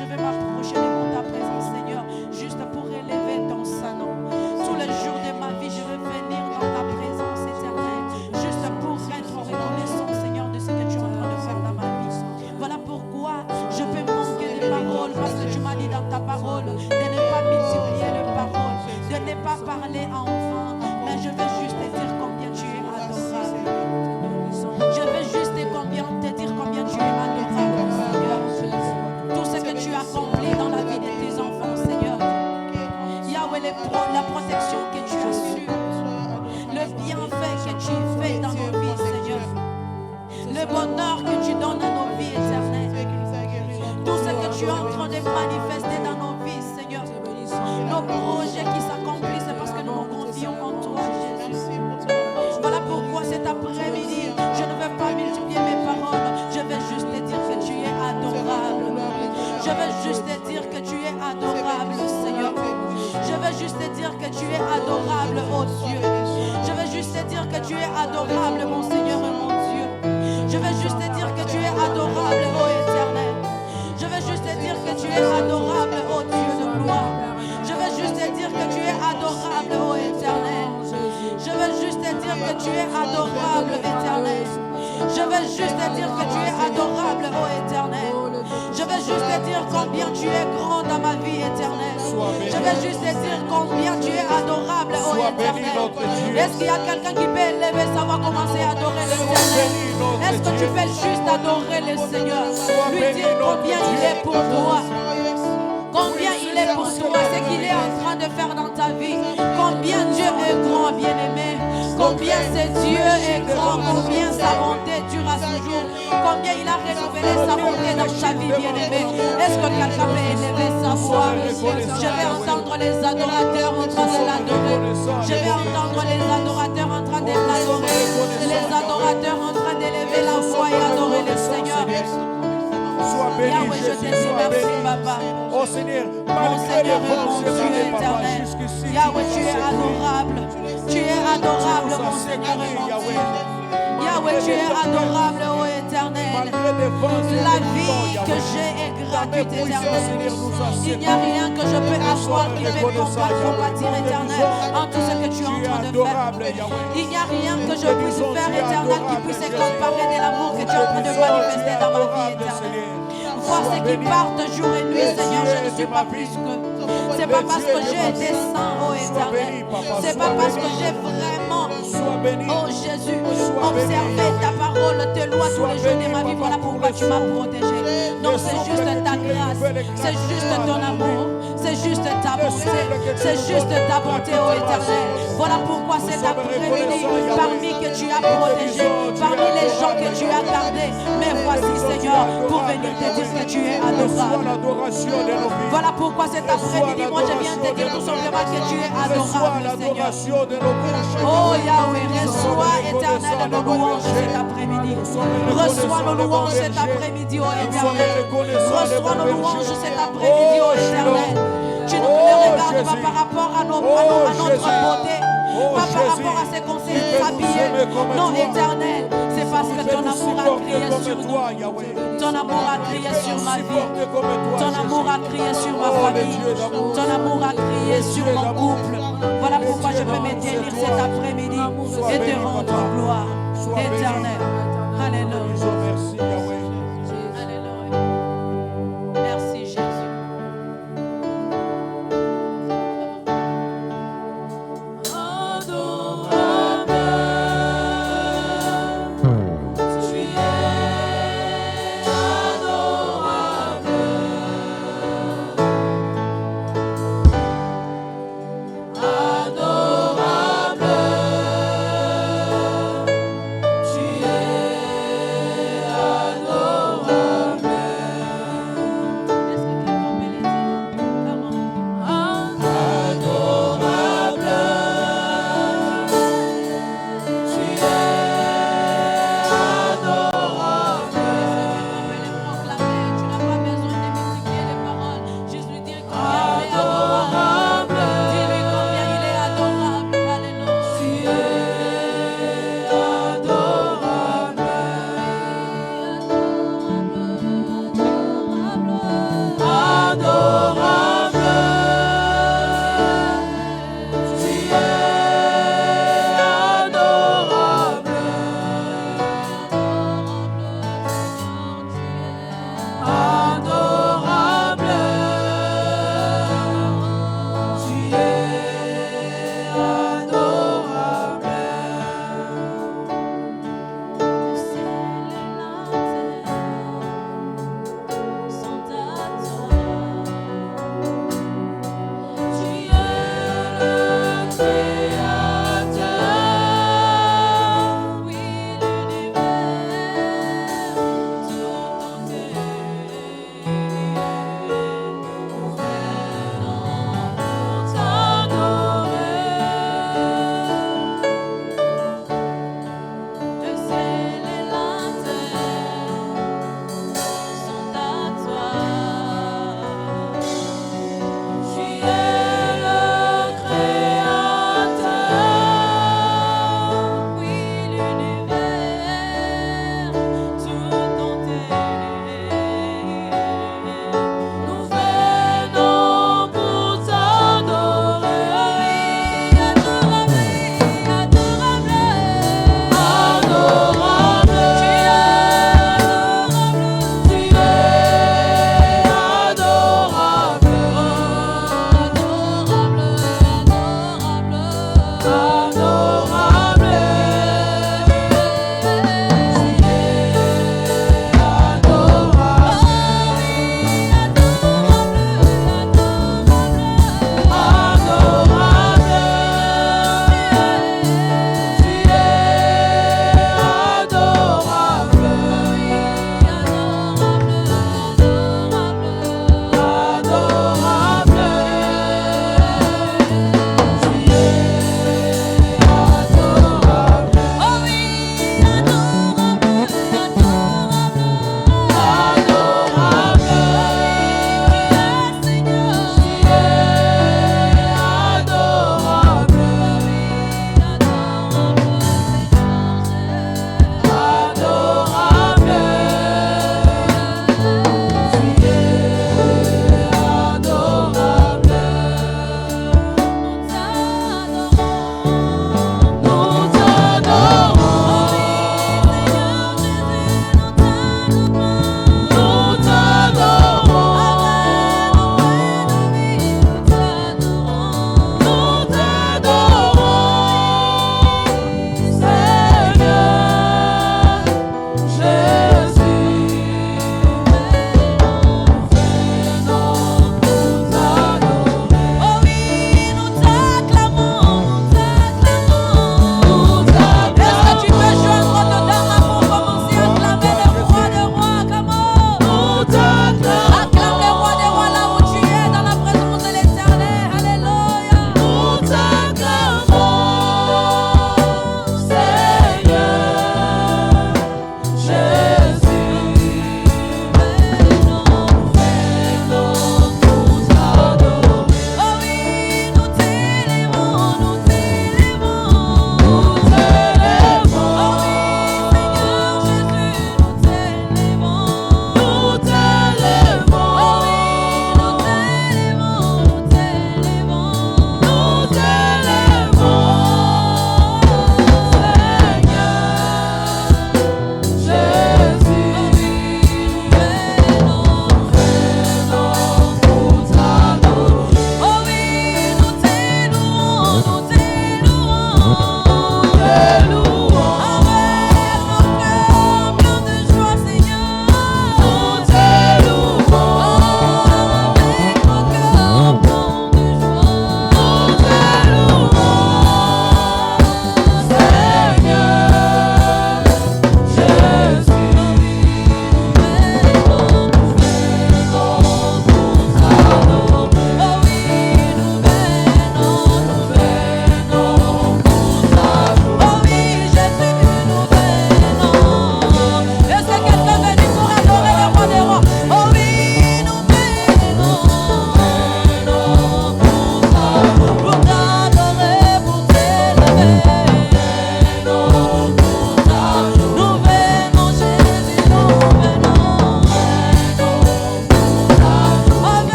je vais m'approcher devant ta présence, Seigneur, juste pour élever ton saint nom. Tous les jours de ma vie, je vais venir dans ta présence éternelle, juste pour être reconnaissant, Seigneur, de ce que tu es en train de faire dans ma vie. Voilà pourquoi je peux manquer de paroles, parce que tu m'as dit dans ta parole de ne pas multiplier les paroles, de ne pas parler en vain, mais je veux juste te dire combien tu es adorable. Je veux juste te dire combien tu es adorable, Seigneur. Tout ce que tu as accompli dans la vie de tes enfants, Seigneur. Yahweh, la protection que tu assures, le bienfait que tu fais dans nos vies, Seigneur. Le bonheur que tu donnes à nos vies éternelles. Tout ce que tu es en train de manifester dans nos vies, Seigneur. Nos projets qui s'accomplissent, c'est parce que nous nous confions en toi, Jésus. Voilà pourquoi cet après-midi, je ne veux pas multiplier mes paroles. Je veux juste te dire que tu es adorable. Je veux juste te dire que tu es adorable, Seigneur. Je veux juste te dire que tu es adorable, oh Dieu. Je veux juste te dire que tu es adorable, mon Seigneur et mon Dieu. Je veux juste te dire que tu es adorable, oh Éternel. Je veux juste te dire que tu es adorable, oh Dieu de gloire. Je veux juste te dire que tu es adorable, oh Éternel. Je veux juste te dire que tu es adorable, Éternel. Je veux juste te dire que tu es adorable, oh Éternel. Je veux juste te dire combien tu es grand dans ma vie, Éternel. Je veux juste te dire combien tu es adorable, oh Éternel. Est-ce qu'il y a quelqu'un qui peut élever sa voix, commencer à adorer l'Éternel? Est-ce que tu peux juste adorer le Seigneur? Lui dire combien il est pour toi. Combien il est pour toi, ce qu'il est en train de faire dans ta vie. Combien Dieu est grand, bien-aimé. Combien ce Dieu est grand, combien sa bonté dure à ce jour. Combien il a renouvelé sa bonté dans ta vie, bien-aimé. Est-ce que quelqu'un peut élever sa voix? Je vais entendre les adorateurs en train de l'adorer. Je vais entendre les adorateurs en train de l'adorer. Les adorateurs en train d'élever la voix et adorer le Seigneur. Sois béni, Yahweh, je te dis merci, Papa. Oh Seigneur, Mon Seigneur et mon Dieu éternel. Yahweh, tu es adorable. Tu es adorable, mon Seigneur et mon Dieu. Yahweh, tu es adorable, ô éternel. La vie que j'ai est gratuite, éternel. Il n'y a rien que je peux avoir qui peut compatir, éternel, en tout ce que tu es en train de faire. Il n'y a rien que je puisse faire, éternel, qui puisse se comparer de l'amour que tu es en train de manifester dans ma vie, éternel. Voir ce qui partent jour et nuit, Seigneur, je ne suis pas plus que. C'est pas parce que j'ai été saint, ô éternel. C'est pas parce que j'ai vraiment, oh Jésus, observé ta parole, tes lois tous les jours de ma vie. Voilà pourquoi tu m'as protégé. Non, c'est juste ta grâce, c'est juste ton amour, c'est juste ta bonté, c'est juste ta bonté, ô éternel. Voilà pourquoi cet après-midi, parmi que tu as protégé, parmi les gens que tu as gardés, mais voici, Seigneur, pour venir te dire que tu es adorable. Voilà pourquoi cet après-midi, moi je viens te dire tout simplement que tu es adorable, Seigneur. Oh Yahweh, reçois éternel nos louanges cet après-midi. Reçois nos louanges cet après-midi, oh éternel. Reçois nos louanges cet après-midi, oh éternel. Tu ne regardes pas par rapport à notre beauté, pas par rapport à ce qu'on s'est habillé. Non, éternel, c'est parce que ton amour a crié sur nous. Ton amour a crié sur ma vie. Ton amour a crié sur ma famille. Ton amour a crié sur mon couple. Voilà pourquoi je peux me tenir cet après-midi et te rendre gloire éternelle. Alléluia. Alléluia. Merci Jésus. Tu es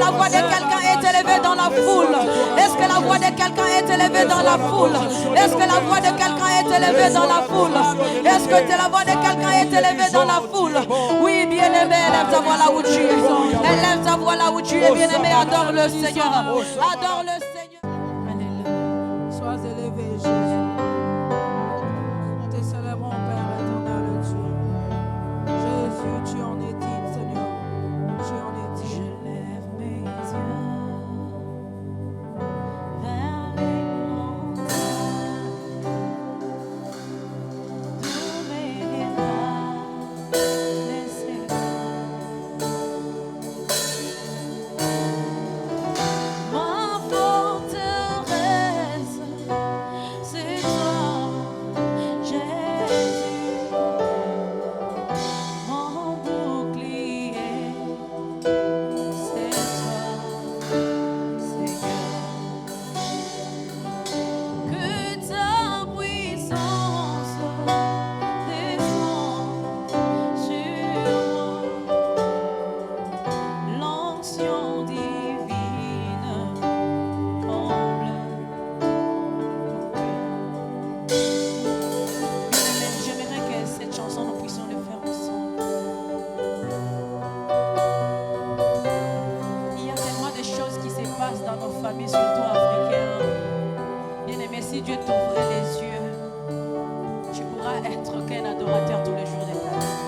la voix de quelqu'un est élevée dans la foule? Est-ce que la voix de quelqu'un est élevée dans la foule? Est-ce que la voix de quelqu'un est élevée dans la foule? Est-ce que la voix de quelqu'un est élevée dans la foule? Oui, bien-aimé, élève ta voix là où tu es. Élève ta voix là où tu es, bien-aimé. Adore le Seigneur. Adore le Seigneur. Alléluia. Sois élevé, Jésus. Nous te célébrons, Père éternel, Dieu. Jésus, tu en es digne, Seigneur. Tu en es digne. Je lève mes yeux vers les montagnes, d'où m'aidera l'Espagne. Ma forteresse, c'est toi, Jésus. Mon bouclier, c'est toi, Seigneur. Que ta puissance descende sur moi. L'onction divine comble mon cœur. J'aimerais que cette chanson, nous puissions le faire ensemble. Il y a tellement de choses qui se passent dans nos familles, surtout africaines. Bien-aimé, si Dieu t'ouvrait les yeux, tu pourras être qu'un adorateur tous les jours de ta vie.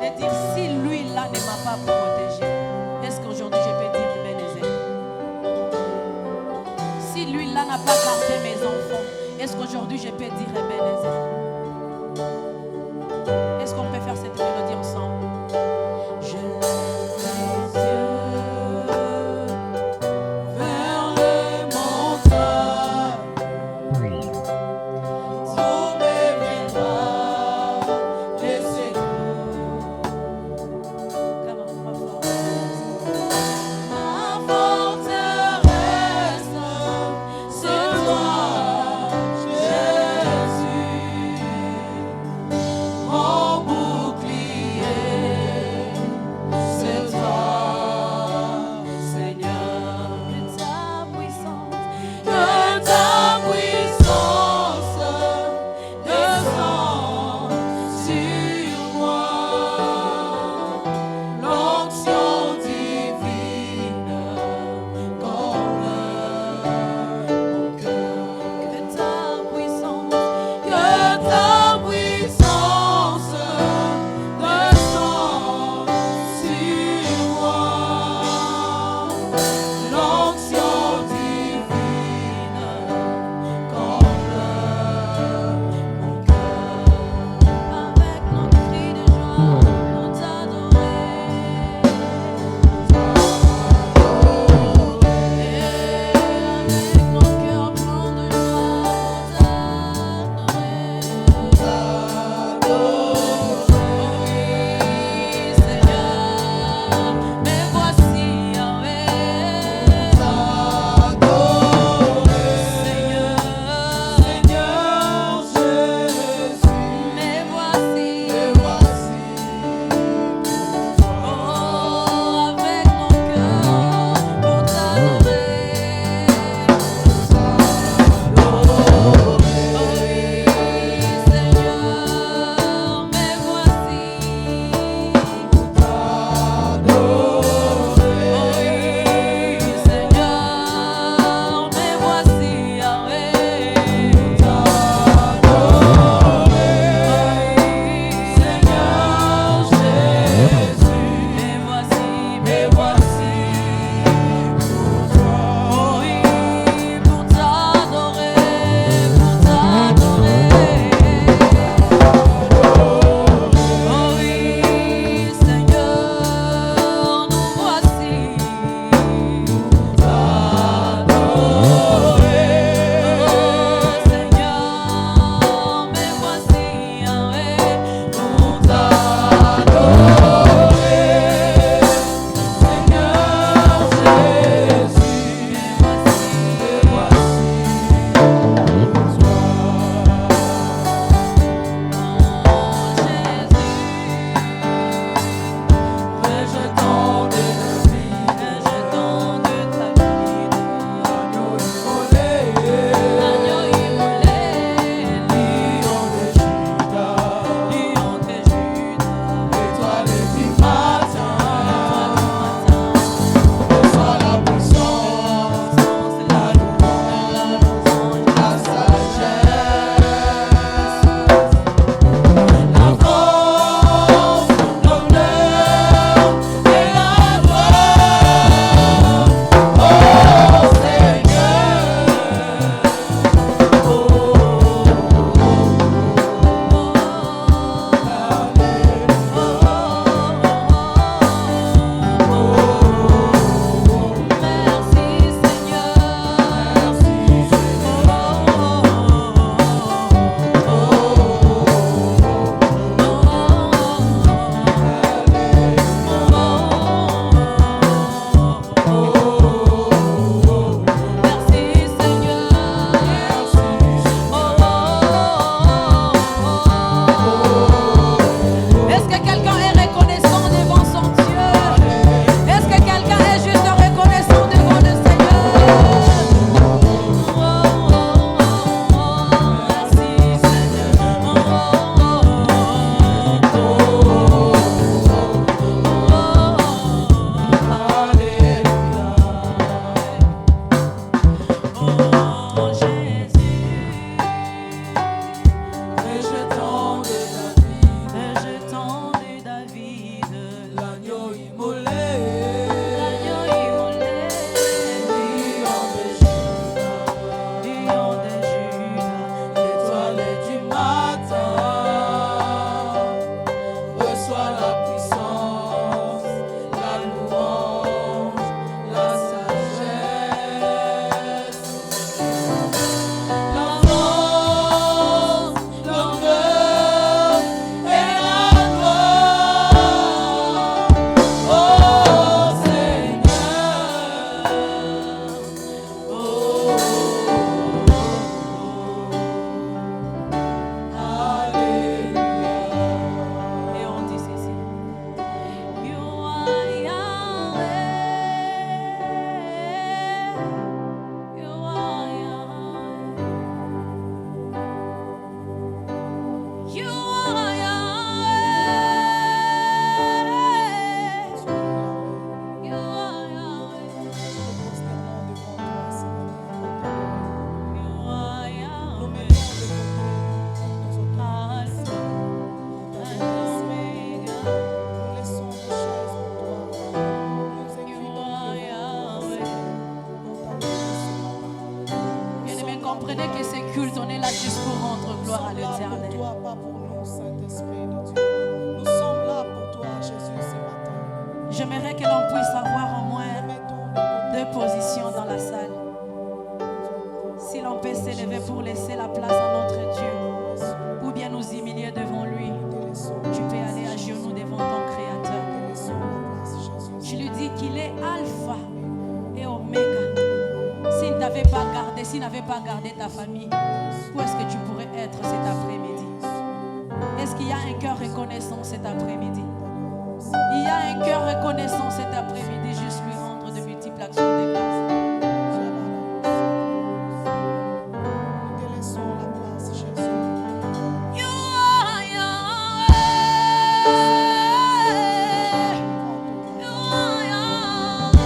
De dire, si lui là ne m'a pas protégé, est-ce qu'aujourd'hui je peux dire Ebenezer? Si lui là n'a pas gardé mes enfants, est-ce qu'aujourd'hui je peux dire Ebenezer? Est-ce qu'on peut faire cette mélodie ensemble? Je lève les yeux vers les montagnes, d'où me viendra le secours. Come on, ma forteresse, c'est toi, Jésus. gloire à sommes là pour l'éternel. toi, pas pour nous, Saint-Esprit de Dieu. Nous sommes là pour toi, Jésus, ce matin. J'aimerais que l'on puisse avoir au moins Mettons de côté. deux positions dans la salle. Si l'on peut s'élever pour laisser la place à notre Dieu, ou bien nous humilier devant lui, tu peux aller à genoux devant ton Créateur. Je lui dis qu'il est Alpha et Oméga. S'il ne t'avait pas gardé, s'il n'avait pas gardé ta famille, où est-ce que tu pourrais être cet après-midi? Est-ce qu'il y a un cœur reconnaissant cet après-midi? Il y a un cœur reconnaissant cet après-midi, juste lui rendre de multiples actions de grâce. Nous te laissons la place, Jésus. You are Yahweh. You are Yahweh.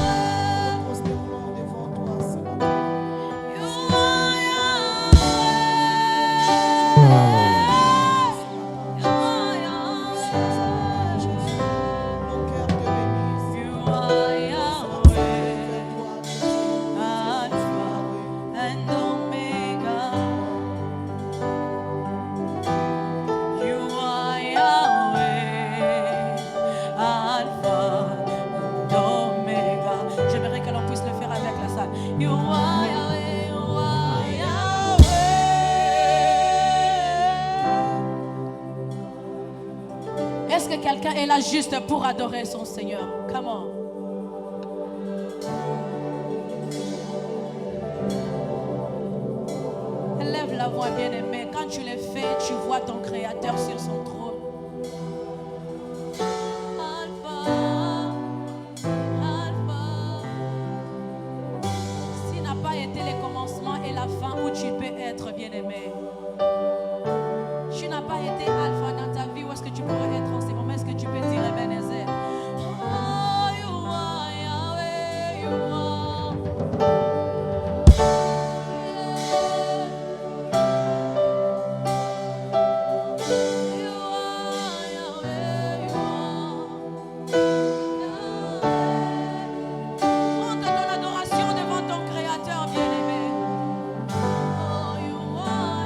Prosternons devant toi ce matin. You are Yahweh. You are Yahweh. Nos cœurs te bénissent. You are Yahweh. Alpha and Omega. You are Yahweh, Alpha and Omega. J'aimerais que l'on puisse le faire avec la salle. You are Yahweh, you are Yahweh. Est-ce que quelqu'un est là juste pour adorer son Seigneur? Come on. Lève la voix, bien-aimé. Quand tu le fais, tu vois ton Créateur sur son trône. Alpha, Alpha. S'il n'a pas été le commencement et la fin où tu peux être, bien-aimé. Tu n'as pas été Alpha dans ta vie. Où est-ce que tu pourrais être en ces moments? Est-ce que tu peux dire Ebenezer? Oh, you are Yahweh, you are. Monte ton adoration devant ton Créateur bien-aimé. Oh, you are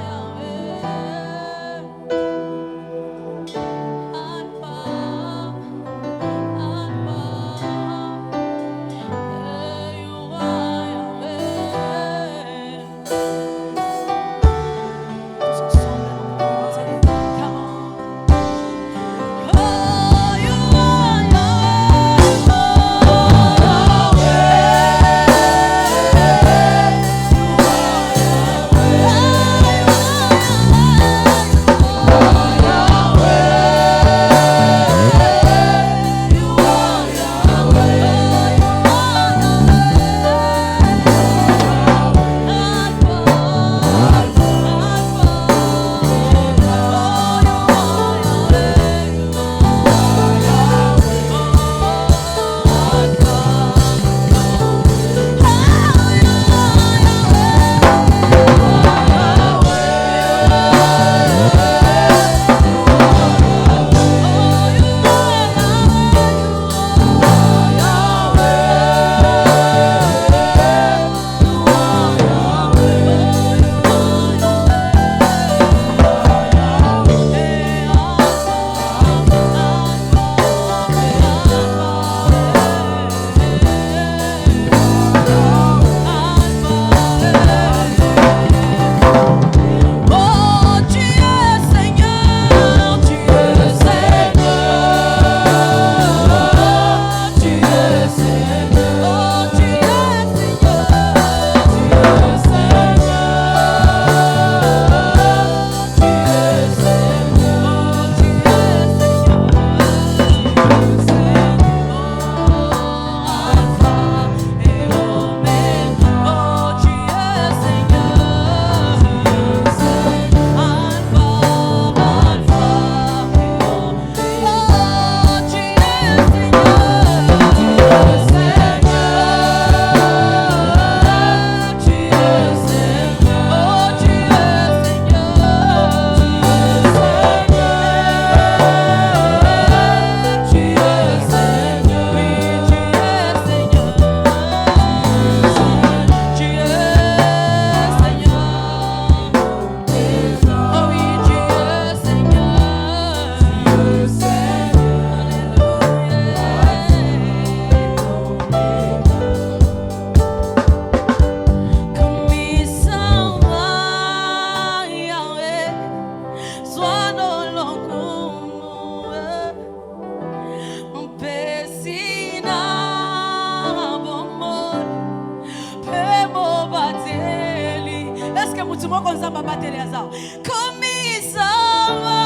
mutu moko nzambe abateli aza komisama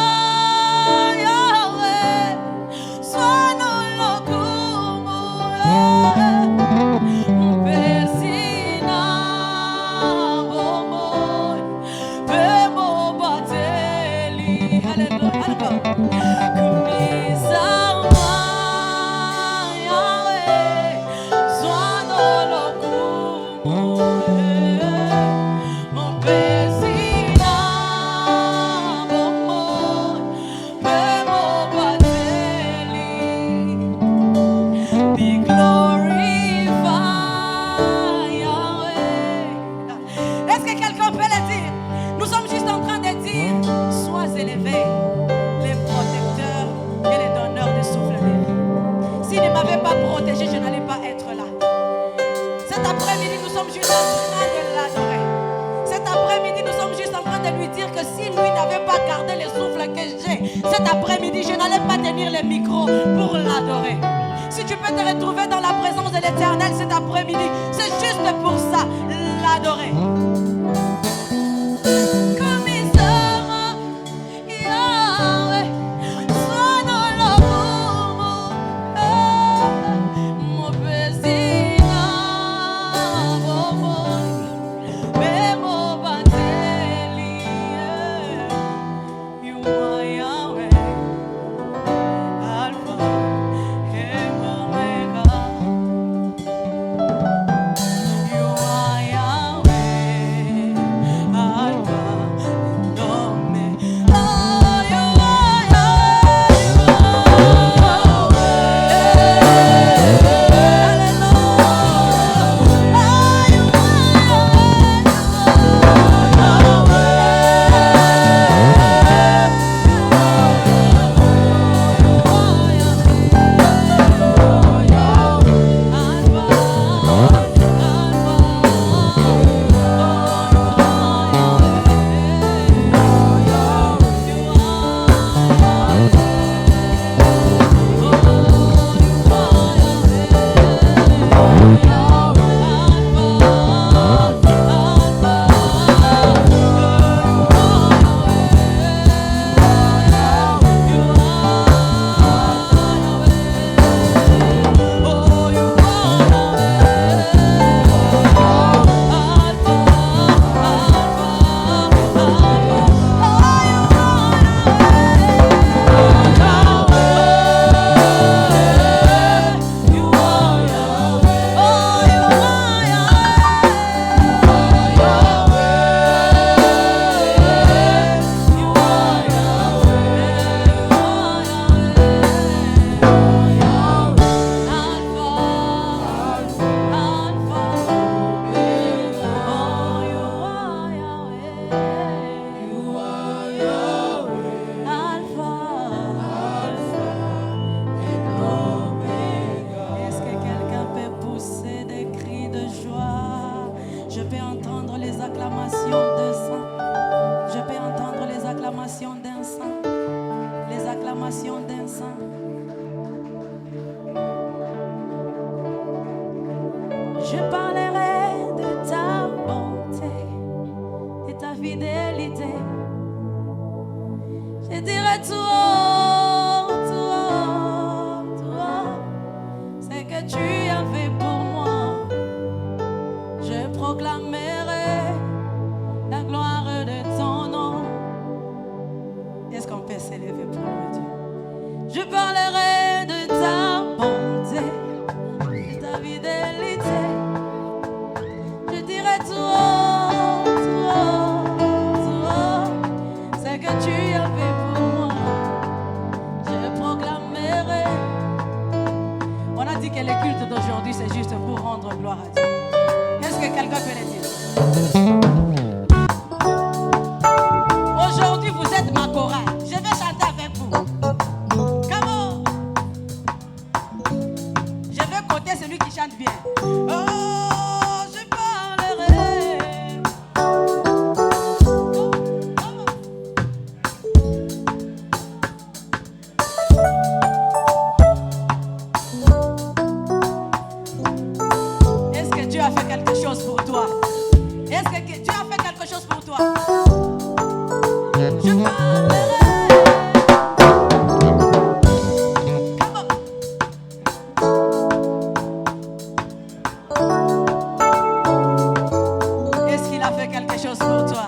yawe sono lokumu mpesina bomo pemo bateli haleluya komisama yawe sono lokumu protégé, je n'allais pas être là. Cet après-midi, nous sommes juste en train de l'adorer. Cet après-midi, nous sommes juste en train de lui dire que si lui n'avait pas gardé le souffle que j'ai, cet après-midi, je n'allais pas tenir le micro pour l'adorer. Si tu peux te retrouver dans la présence de l'Éternel cet après-midi, c'est juste pour ça, l'adorer. Je parlerai de ta bonté et ta fidélité. Je dirai tout haut, c'est que tu as fait pour moi. Je proclamerai la gloire de ton nom. Est-ce qu'on peut s'élever pour le Dieu? Je parlerai de ta bonté et ta fidélité. Je dirai tout haut, c'est que tu as fait pour moi. Je proclamerai. On a dit que le culte d'aujourd'hui c'est juste pour rendre gloire à Dieu. Est-ce que quelqu'un peut le dire? Aujourd'hui vous êtes ma chorale. Je vais chanter avec vous. Come on. Je vais compter celui qui chante bien. Oh, je parlerai. Est-ce que Dieu a fait quelque chose pour toi? Est-ce que Dieu a fait quelque quelque chose pour toi. Je parlerai. Est-ce qu'il a fait quelque chose pour toi?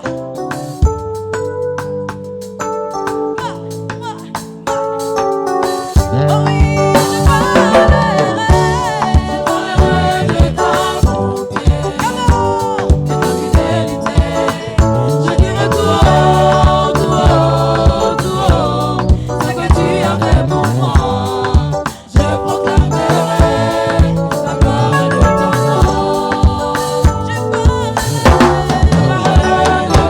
Oh oui, je parlerai de ta bonté, de ta fidélité. Je dirai tout haut, tout haut, tout haut, ce que tu as fait pour moi. Je proclamerai la gloire de ton nom. Je parlerai de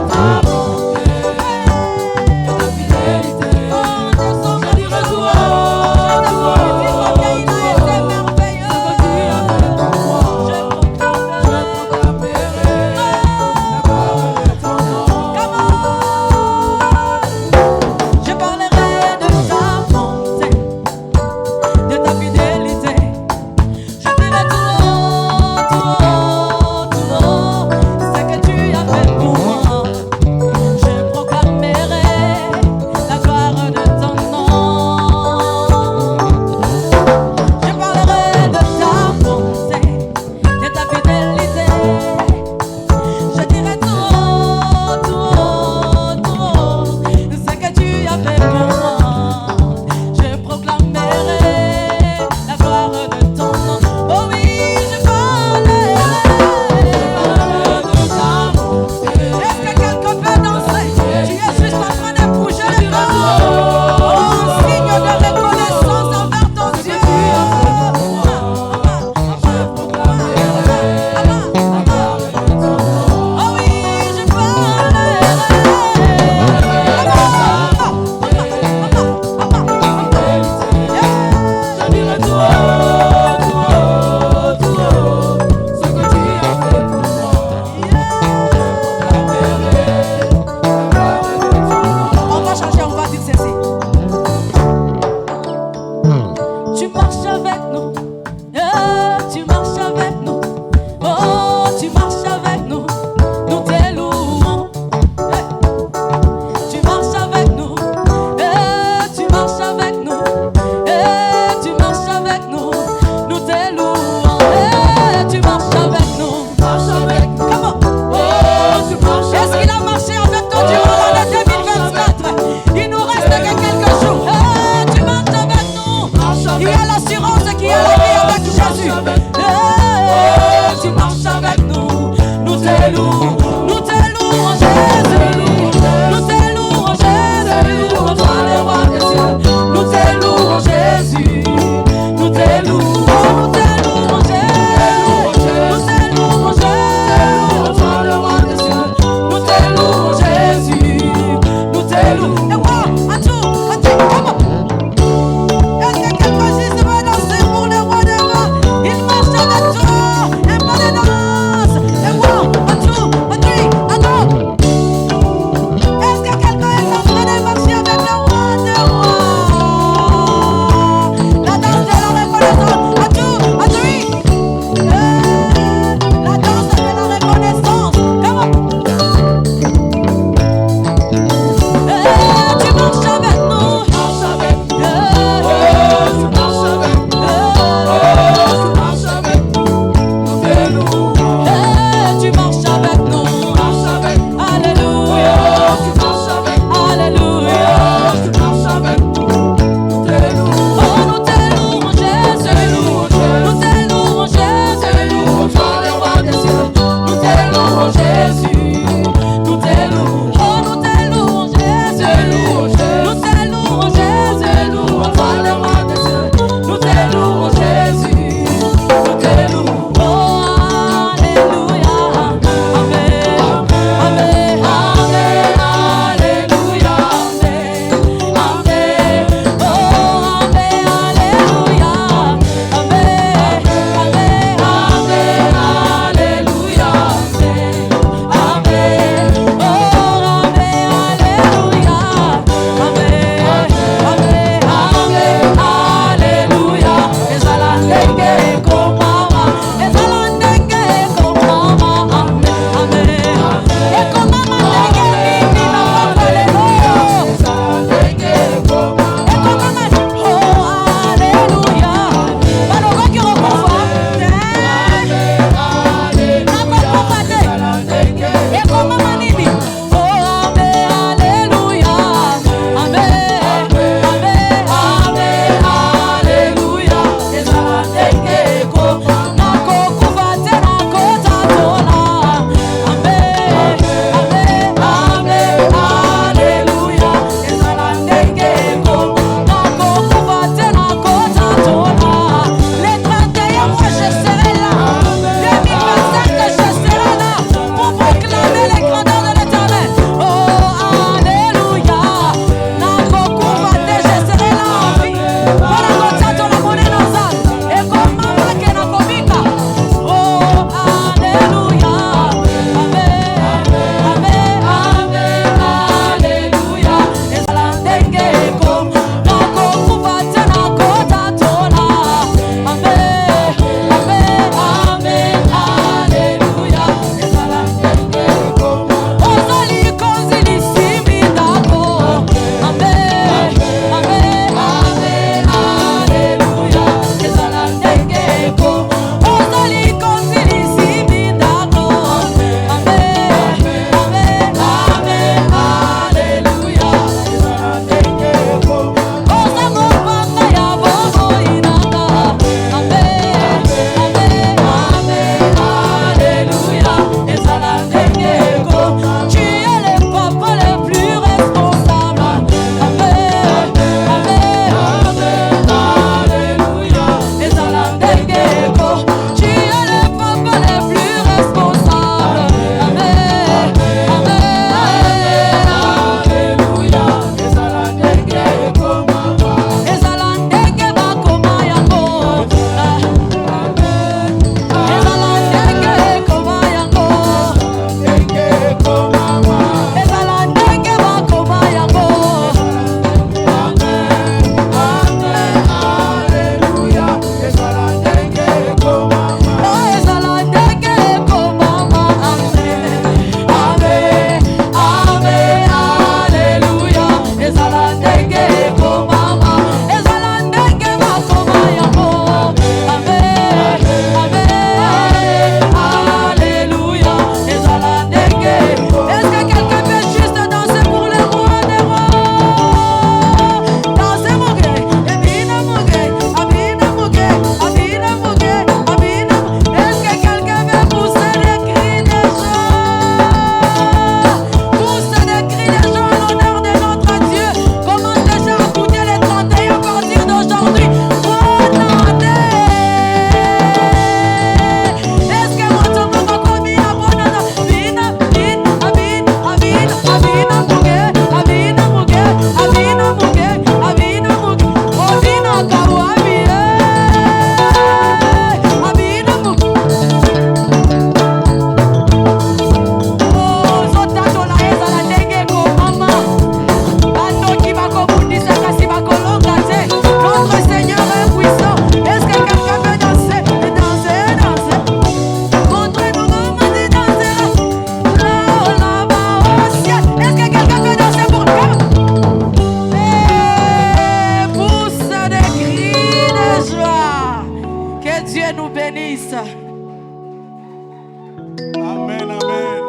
Amen, amen.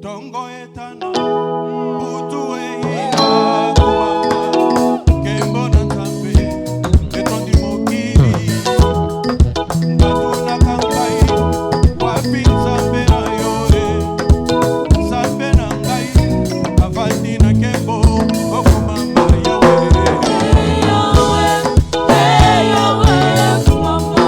Tongo etana, butu eira kumama, kembo na nzambe, etondi mokili, batuna kangai, wapi nzambe na yore, nzambe na ngai, avandi na kembo, okumama yawe. Yahweh, Yahweh, kumama.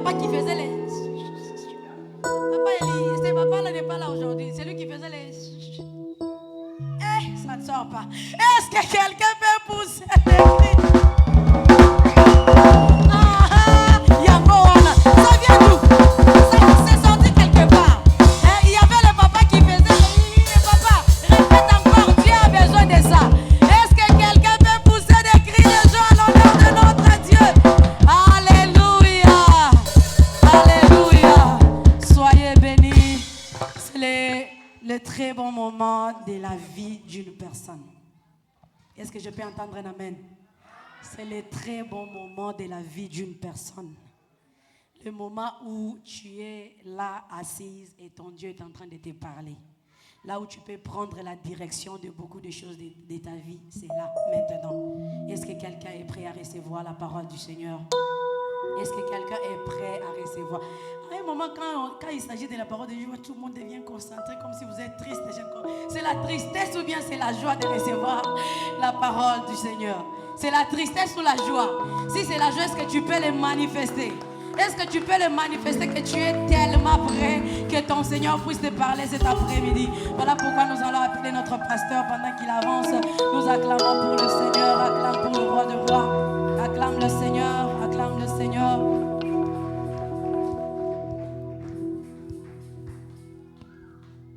papa qui faisait les... Papa Eli, ce papa-là n'est pas là aujourd'hui. C'est lui qui faisait les... ça ne sort pas. Est-ce que quelqu'un peut pousser des cris? Ça vient d'où? Ça s'est sorti quelque part. Il y avait le papa qui faisait... Le papa, répète encore, Dieu a besoin de ça. Est-ce que quelqu'un peut pousser des cris de joie à l'honneur de notre Dieu? Alléluia. Alléluia. Soyez bénis. C'est le très bon moment de la vie d'une personne. Est-ce que je peux entendre un amen? C'est le très bon moment de la vie d'une personne. Le moment où tu es là assise et ton Dieu est en train de te parler. Là où tu peux prendre la direction de beaucoup de choses de ta vie, c'est là, maintenant. Est-ce que quelqu'un est prêt à recevoir la parole du Seigneur? Est-ce que quelqu'un est prêt à recevoir? À un moment, quand il s'agit de la parole de Dieu, tout le monde devient concentré comme si vous êtes triste. C'est la tristesse ou bien c'est la joie de recevoir la parole du Seigneur? C'est la tristesse ou la joie? Si c'est la joie, est-ce que tu peux le manifester? Est-ce que tu peux le manifester que tu es tellement prêt que ton Seigneur puisse te parler cet après-midi? Voilà pourquoi nous allons appeler notre pasteur pendant qu'il avance. Nous acclamons pour le Seigneur, acclame pour le roi de rois. Acclame le Seigneur, acclame le Seigneur.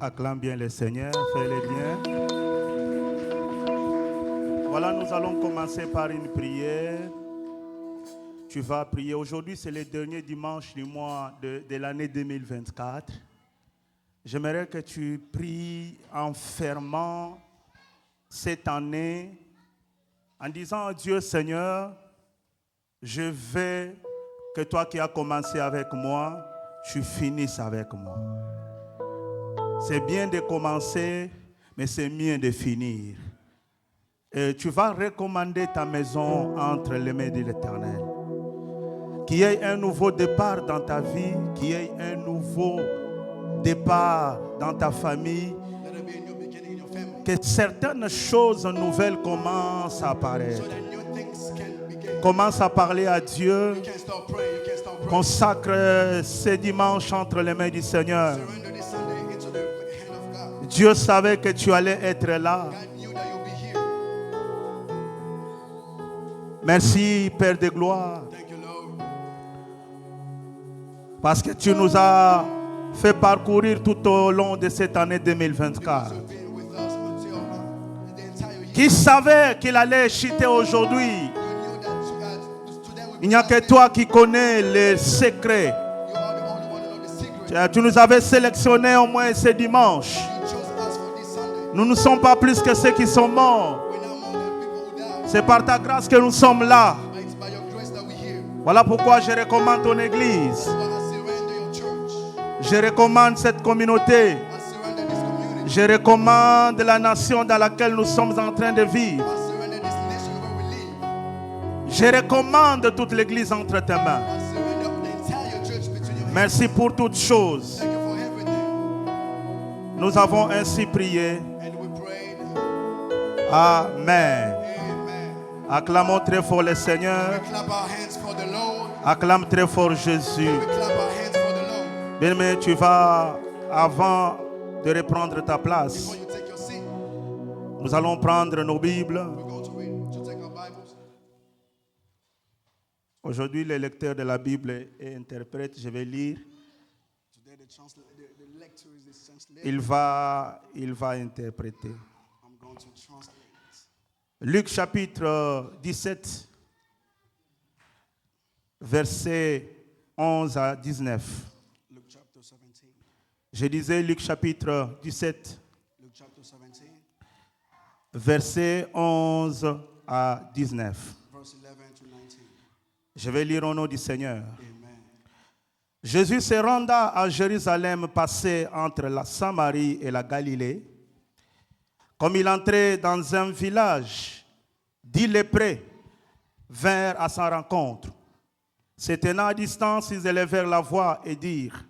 Acclame bien le Seigneur, fais-le bien. Voilà, nous allons commencer par une prière. Tu vas prier. Aujourd'hui, c'est le dernier dimanche du mois de l'année 2024. J'aimerais que tu pries en fermant cette année, en disant à Dieu, Seigneur, je veux que toi qui as commencé avec moi, tu finisses avec moi. C'est bien de commencer, mais c'est mieux de finir. Et tu vas recommander ta maison entre les mains de l'Éternel. Qu'il y ait un nouveau départ dans ta vie, qu'il y ait un nouveau départ dans ta famille, que certaines choses nouvelles commencent à apparaître. Commence à parler à Dieu. Consacre ces dimanches entre les mains du Seigneur. Dieu savait que tu allais être là. Merci, Père de gloire. Parce que tu nous as fait parcourir tout au long de cette année 2024. Qui savait qu'il allait chuter aujourd'hui? Il n'y a que toi qui connais les secrets. Tu nous avais sélectionnés au moins ce dimanche. Nous ne sommes pas plus que ceux qui sont morts. C'est par ta grâce que nous sommes là. Voilà pourquoi je recommande ton église. Je recommande cette communauté. Je recommande la nation dans laquelle nous sommes en train de vivre. Je recommande toute l'église entre tes mains. Merci pour toutes choses. Nous avons ainsi prié. Amen. Acclamons très fort le Seigneur. Acclame très fort Jésus. Bien-aimé, tu vas, avant de reprendre ta place, nous allons prendre nos Bibles. Aujourd'hui, le lecteur de la Bible et interprète, je vais lire. Il va interpréter. Luc chapitre 17, versets 11 à 19. Je disais Luc chapitre 17, versets 11 à 19. Je vais lire au nom du Seigneur. Jésus se renda à Jérusalem, passé entre la Samarie et la Galilée. Comme il entrait dans un village, 10 lépreux vinrent à sa rencontre. Se tenant à distance, ils élevèrent la voix et dirent: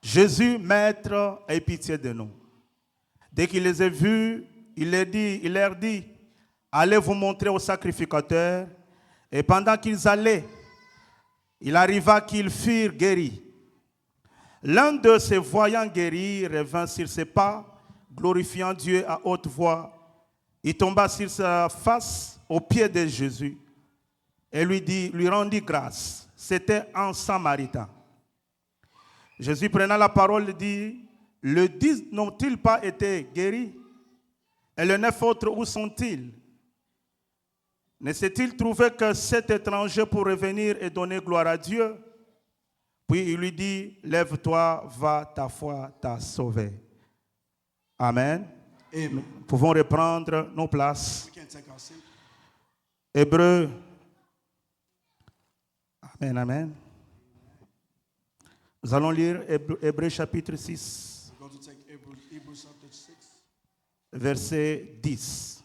Jésus, Maître, aie pitié de nous. Dès qu'il les a vus, il leur dit: allez vous montrer au sacrificateur. Et pendant qu'ils allaient, il arriva qu'ils furent guéris. L'un de ces voyants guéris revint sur ses pas, glorifiant Dieu à haute voix. Il tomba sur sa face aux pieds de Jésus et lui rendit grâce. C'était un Samaritain. Jésus prenant la parole dit, le 10 n'ont-ils pas été guéris? Et les 9 autres, où sont-ils? Ne s'est-il trouvé que cet étranger pour revenir et donner gloire à Dieu? Puis il lui dit, lève-toi, va, ta foi t'a sauvé. Amen. Amen. Nous pouvons reprendre nos places. We can take our seat. Hébreux. Amen, amen. Nous allons lire Hébreux chapitre 6, We're going to take Hebrews chapter 6, verset 10.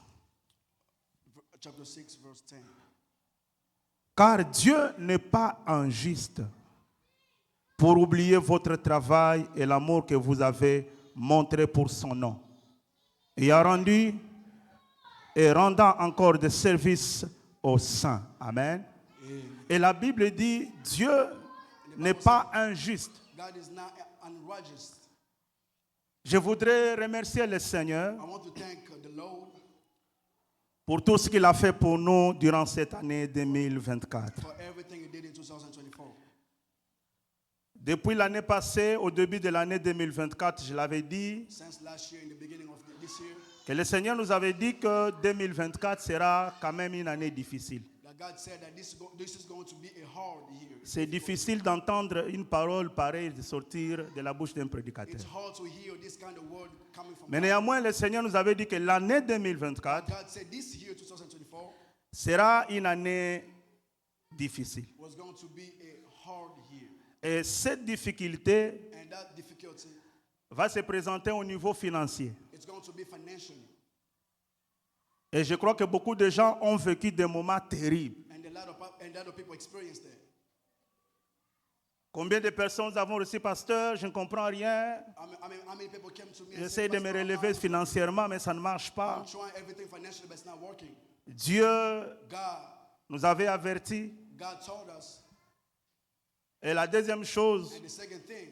chapter 6, verse 10. Car Dieu n'est pas injuste pour oublier votre travail et l'amour que vous avez montré pour son nom, et a rendu et rendant encore des services aux saints. Amen. Et la Bible dit, Dieu n'est pas injuste. God is not unrighteous. Je voudrais remercier le Seigneur I want to thank the Lord pour tout ce qu'il a fait pour nous durant cette année 2024. for everything He did in 2024. Depuis l'année passée, au début de l'année 2024, je l'avais dit, Since last year, in the beginning of this year, que le Seigneur nous avait dit que 2024 sera quand même une année difficile. that God said that this is going to be a hard year. C'est difficile d'entendre une parole pareille sortir de la bouche d'un prédicateur. It's hard to hear this kind of word coming from Mais God. néanmoins, le Seigneur nous avait dit que l'année 2024 God said this year, 2024, sera une année difficile. was going to be a hard year. Et cette difficulté And that difficulty, va se présenter au niveau financier. it's going to be financially. Et je crois que beaucoup de gens ont vécu des moments terribles. And a lot of people experienced that. Combien de personnes avons reçu, pasteur? Je ne comprends rien. How many people came to me and J'essaie said, de me "Pastor, relever financièrement, mais ça ne marche pas. I'm trying everything financially, but it's not working." Dieu God nous avait avertis. told us. Et la deuxième chose, And the second thing,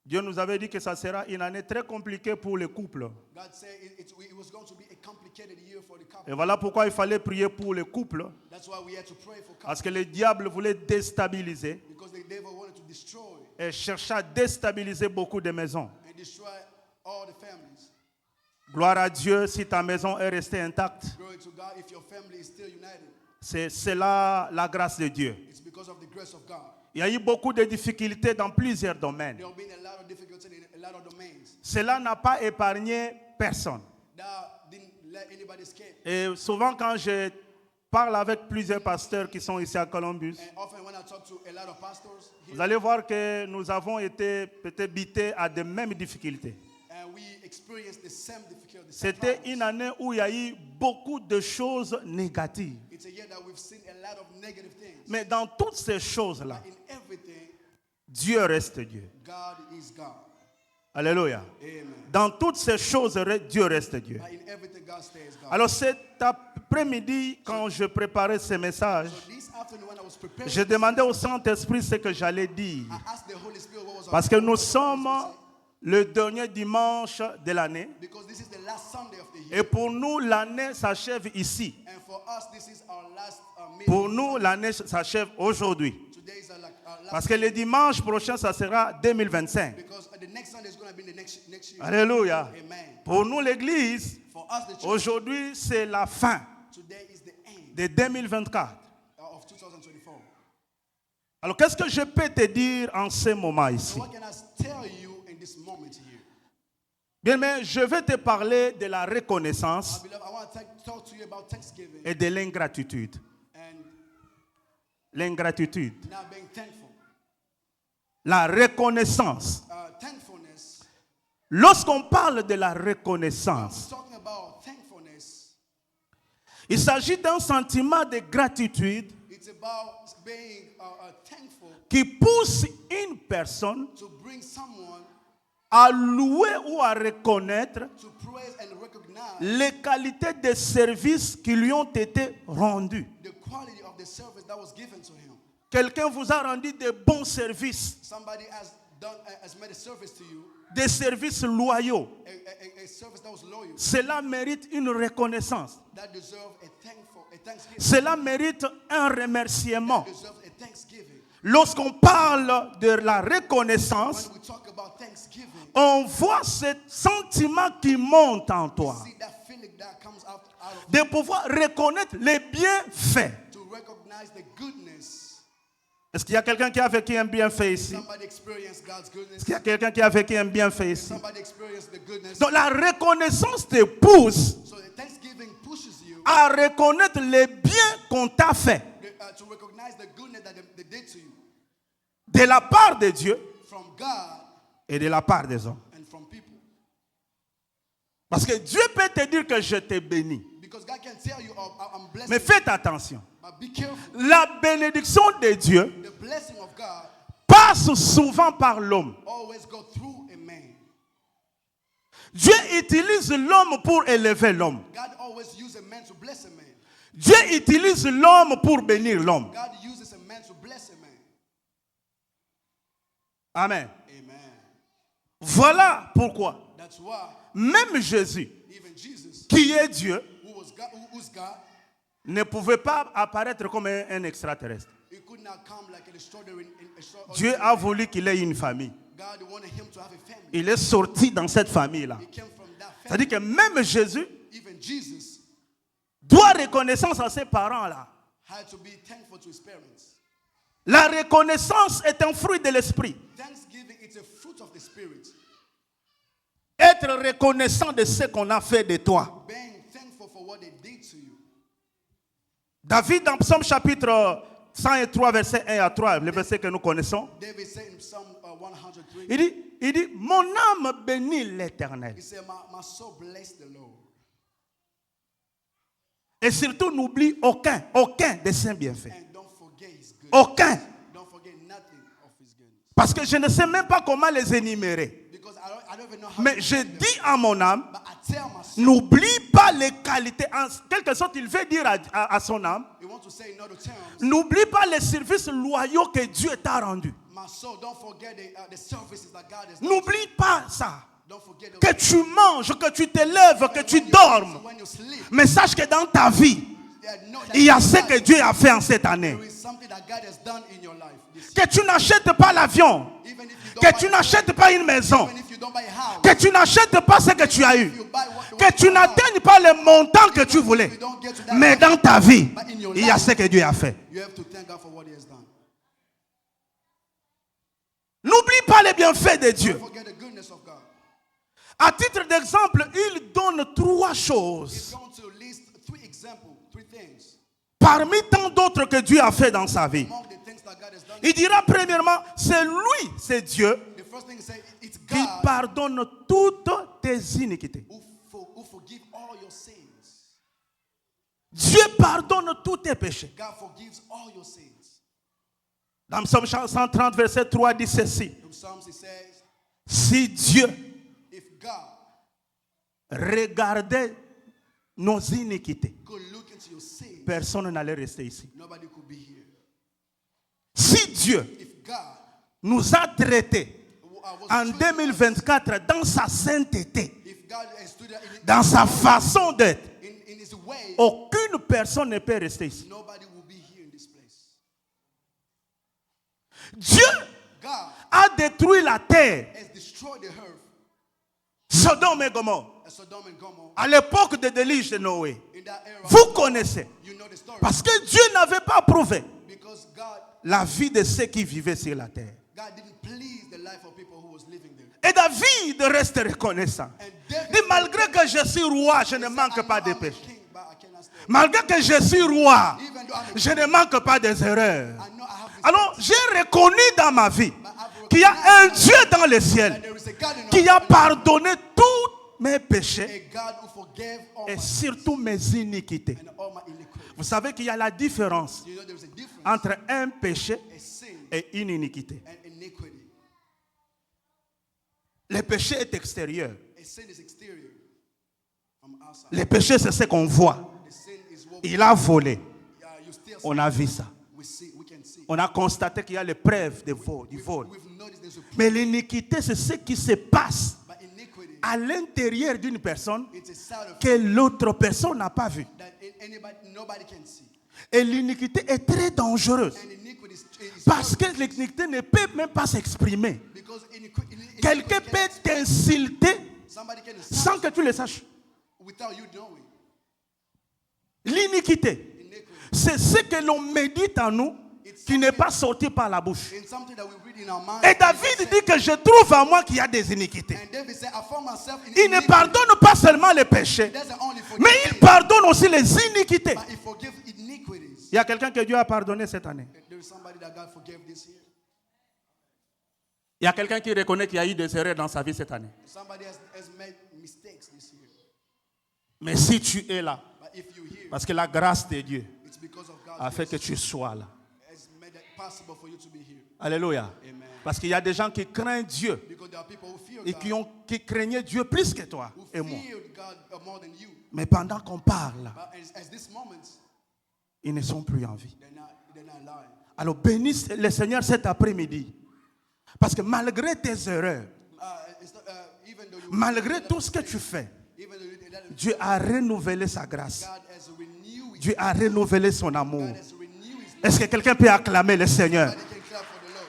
Dieu nous avait dit que ça sera une année très compliquée pour les couples. God said it was going to be a complicated year for the couple. Et voilà pourquoi il fallait prier pour les couples. That's why we had to pray for couples, Parce que le diable voulait déstabiliser because the devil wanted to destroy et cherchait à déstabiliser beaucoup de maisons. and destroy all the families. Gloire à Dieu si ta maison est restée intacte. Glory to God. If your family is still united, C'est là la grâce de Dieu. it's because of the grace of God. Il y a eu beaucoup de difficultés dans plusieurs domaines. There have been a lot of difficulties in a lot of domains. Cela n'a pas épargné personne. That didn't let anybody escape. Et souvent quand je parle avec plusieurs pasteurs qui sont ici à Columbus, And often when I talk to a lot of pastors here, vous allez voir que nous avons été peut-être butés à de mêmes difficultés. and we experienced the same difficulties. C'était une année où il y a eu beaucoup de choses négatives. It's a year that we've seen a lot of negative things. Mais dans toutes ces choses-là, But in everything, Dieu reste Dieu. God is God. Alléluia. Amen. Dans toutes ces choses, Dieu reste Dieu. But in everything, God stays God. Alors cet après-midi, quand je préparais ce message, So this afternoon when I was preparing, je demandais au Saint-Esprit ce que j'allais dire. I asked the Holy Spirit what was Parce que nous sommes le dernier dimanche de l'année. because this is the last Sunday of the year. Et pour nous, l'année s'achève ici. And for us, this is our last meeting. Pour nous, l'année s'achève aujourd'hui. Today is our last. Parce que le dimanche prochain, ça sera 2025. Because the next Sunday is going to be the next year. Alléluia. Amen. Pour nous, l'Église, For us, the church, aujourd'hui, c'est la fin today is the end de 2024. of 2024. Alors, qu'est-ce que je peux te dire en ce moment ici? So what can I tell you in this moment here? Bien, mais je vais te parler de la reconnaissance Beloved, I want to talk to you about Thanksgiving et de l'ingratitude. and L'ingratitude. not being thankful. La reconnaissance. Thankfulness. Lorsqu'on parle de la reconnaissance, Talking about thankfulness, il s'agit d'un sentiment de gratitude it's about being thankful qui pousse une personne to bring someone à louer ou à reconnaître to praise and recognize les qualités de services qui lui ont été rendus. the quality of the service that was given to him. Quelqu'un vous a rendu de bons services, Somebody has made a service to you, des services loyaux. a service that was loyal, Cela mérite une reconnaissance. that deserve a thanksgiving, Cela mérite un remerciement. deserves a thanksgiving. Lorsqu'on parle de la reconnaissance, When we talk about thanksgiving, on voit ce sentiment qui monte en toi. see that feeling that comes out of De pouvoir reconnaître les bienfaits. to recognize the goodness. Est-ce qu'il y a quelqu'un qui a vécu un bienfait ici? Somebody experience God's goodness. Est-ce qu'il y a quelqu'un qui a vécu un bienfait ici? Somebody experience the goodness. Donc la reconnaissance te pousse So the thanksgiving pushes you à reconnaître les biens qu'on t'a fait to recognize the goodness that they did to you de la part de Dieu from God et de la part des hommes. and from people. Parce que Dieu peut te dire que je t'ai béni. Because God can tell you, oh, I'm blessed, Mais faites attention. but be careful. La bénédiction de Dieu The blessing of God passe souvent par l'homme. always go through a man. Dieu utilise l'homme pour élever l'homme. God always uses a man to bless a man. Dieu utilise l'homme pour bénir l'homme. God uses a man to bless a man. Amen. Amen. Voilà pourquoi That's why même Jésus, even Jesus, qui est Dieu, who's God, ne pouvait pas apparaître comme un extraterrestre. he could not come like an extraordinary. Dieu a voulu qu'il ait une famille. God wanted him to have a family. Il est sorti dans cette famille-là. He came from that family. C'est-à-dire que même Jésus Even Jesus doit reconnaissance à ses parents-là. had to be thankful to his parents. La reconnaissance est un fruit de l'esprit. Thanksgiving is a fruit of the Spirit. Être reconnaissant de ce qu'on a fait de toi. Being thankful for what they did to you. David, dans Psaume chapitre 103, verset 1 à 3, le verset que nous connaissons, David said in Psalm 103, il dit, mon âme bénit l'Éternel. he said, my soul bless the Lord. Et surtout, n'oublie aucun de ses bienfaits. And don't forget his goodness. Aucun. Don't forget nothing of his goodness. Parce que je ne sais même pas comment les énumérer. Because I don't even know how Mais to je name them. dis à mon âme, But I tell my soul, n'oublie pas les qualités. En quelque sorte, il veut dire à son âme, you want to say in other terms, n'oublie pas les services loyaux que Dieu t'a rendus. my soul, don't forget the services that God has done. N'oublie pas ça. Don't forget Que tu manges, que tu te lèves, que tu dormes. when you sleep. Mais sache que dans ta vie, Know that il y a in ce your que life, Dieu a fait en cette année. there is something that God has done in your life. This Que tu n'achètes pas l'avion. Even if you don't Que buy tu a n'achètes pas une maison. even if you don't buy a house, Que tu n'achètes pas ce que tu as eu. you buy what Que tu n'atteignes pas le montant que tu voulais. you don't get to that Mais level, dans ta vie, but in your il y a life, ce que Dieu a fait. you have to thank God for what He has done. N'oublie pas les bienfaits de Dieu. Don't forget the goodness of God. À titre d'exemple, il donne trois He's choses going to list three examples, three things. parmi tant d'autres que Dieu a fait dans sa vie. Among the things that God has done, Il dira premièrement, c'est lui, c'est Dieu, the first thing he said, it's qui God pardonne toutes tes iniquités. who forgive all your sins. Dieu pardonne tous tes péchés. God forgives all your sins. Dans Psaume 130, verset 3, dit ceci. In Psalms he says, Si Dieu if God regardait nos iniquités, could look into your sins, personne n'allait rester ici. nobody could be here. Si Dieu If God nous a traités was en treating us, 2024 dans sa sainteté, if God has stood there dans sa façon d'être, in his way, aucune personne ne peut rester ici. nobody will be here in this place. Dieu God a détruit la terre, has destroyed the earth, Sodome et Gomorrhe, Sodom and Gomorrah, à l'époque de déluge de Noé. in that era. Vous connaissez. You know the story. Parce que Dieu n'avait pas approuvé Because God la vie de ceux qui vivaient sur la terre. didn't please the life of people who was living there. Et David reste reconnaissant. And David Il dit, malgré que je suis roi, je ne said, manque I pas know de I'm the péché. king, but I cannot stay. Malgré que je suis roi, Even though I'm a je ne manque pas des erreurs. I know I have this Alors, j'ai reconnu dans ma vie but I've qu'il y a un Dieu dans le that ciel there is a God in qui our a pardonné tous mes péchés a God who forgave all et my surtout mes iniquités. and all my iniquities. Vous savez qu'il y a la différence You know there is a difference entre un péché a sin et une iniquité. and iniquity. Le péché est extérieur. A sin is exterior from outside. Le péché, c'est ce qu'on voit. The sin is what Il a volé. you steal. On a vu ça. We can see. On a constaté qu'il y a les preuves du vol. We've noticed there's a Mais l'iniquité, c'est ce qui se passe but iniquity. à l'intérieur d'une personne It's a side of que l'autre personne n'a pas vu. that nobody can see. Et l'iniquité est très dangereuse. And iniquity is Parce que l'iniquité ne peut même pas s'exprimer. because Quelqu'un peut t'insulter somebody can sans que tu le saches. without you knowing. L'iniquité, Iniquity. c'est ce que l'on médite en nous qui n'est pas sorti par la bouche. In something that we read in our mind. Et David dit que je trouve en moi qu'il y a des iniquités. And David said, I found myself in Il ne iniquity. pardonne pas seulement les péchés, He doesn't only forgive mais il sin, pardonne aussi les iniquités. but he forgives iniquities. Il y a quelqu'un que Dieu a pardonné cette année. There is somebody that God forgave this year. Il y a quelqu'un qui reconnaît qu'il y a eu des erreurs dans sa vie cette année. Somebody has made mistakes this year. Mais si tu es là, But if you're here, parce que la grâce de Dieu it's because of a God's fait que grace tu sois là. has made it possible for you to be here. Alléluia. Amen. Parce qu'il y a des gens qui craignent Dieu Because there are people who fear et God, qui craignaient Dieu plus que toi who et moi. feared God more than you. Mais pendant qu'on parle, But as this moment, ils ne sont plus en vie. they're not lying. Alors bénisse le Seigneur cet après-midi. Parce que malgré tes erreurs, Even though you, malgré tout ce que tu fais, even though you did that, Dieu a renouvelé sa grâce. God has renewed. Dieu a renouvelé son amour. God has renewed His love. Est-ce que quelqu'un peut acclamer le Seigneur? Somebody can clap for the Lord.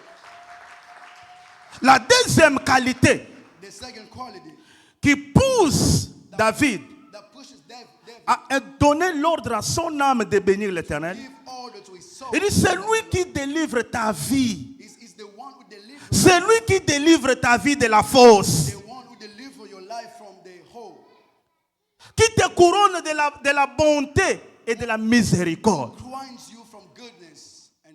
La deuxième qualité The second quality qui pousse David that pushes David à donner l'ordre à son âme de bénir l'Éternel, give order to his soul. il dit, c'est lui qui délivre ta vie. Is the one who delivers. C'est lui qui délivre ta vie de la fosse. The one who delivers your life from the hole. Qui te couronne de la bonté et de la miséricorde. Crowns you from goodness and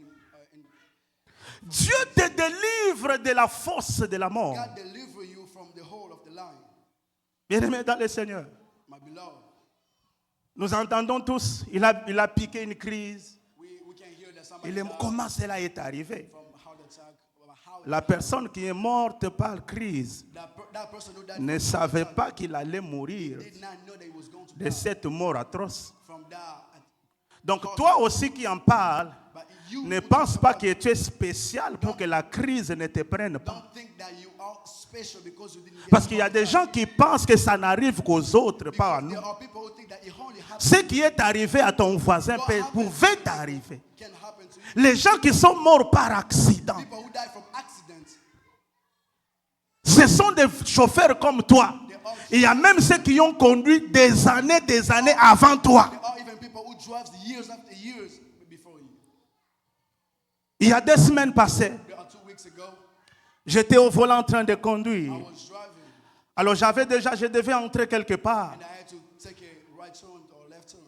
Dieu te délivre de la fosse de la mort. God deliver you from the hole of the lion. Bien-aimé dans le Seigneur, My beloved, nous entendons tous, il a piqué une crise. we can hear that somebody Comment cela est arrivé? from heart attack. How La personne qui est morte par crise that person who died ne savait pas qu'il allait mourir did not know that he was going to de die cette mort atroce. from that. Donc toi aussi qui en parles, But you ne pense pas que tu es spécial pour que la crise ne te prenne pas. don't think that you are special because you didn't get Parce qu'il y a des gens qui pensent que ça n'arrive qu'aux autres, pas à nous. There are people who think that it only happens Ce qui est arrivé à ton voisin pouvait t'arriver. can happen to you. Les gens qui sont morts par accident, People who die from accidents, ce sont des chauffeurs comme toi. Il y a même ceux qui ont conduit des années avant toi. there are even people who drive years after years before you. Il y a 2 semaines passées, There are 2 weeks ago, j'étais au volant en train de conduire. I was driving Alors je devais entrer quelque part. and I had to take a right turn or left turn.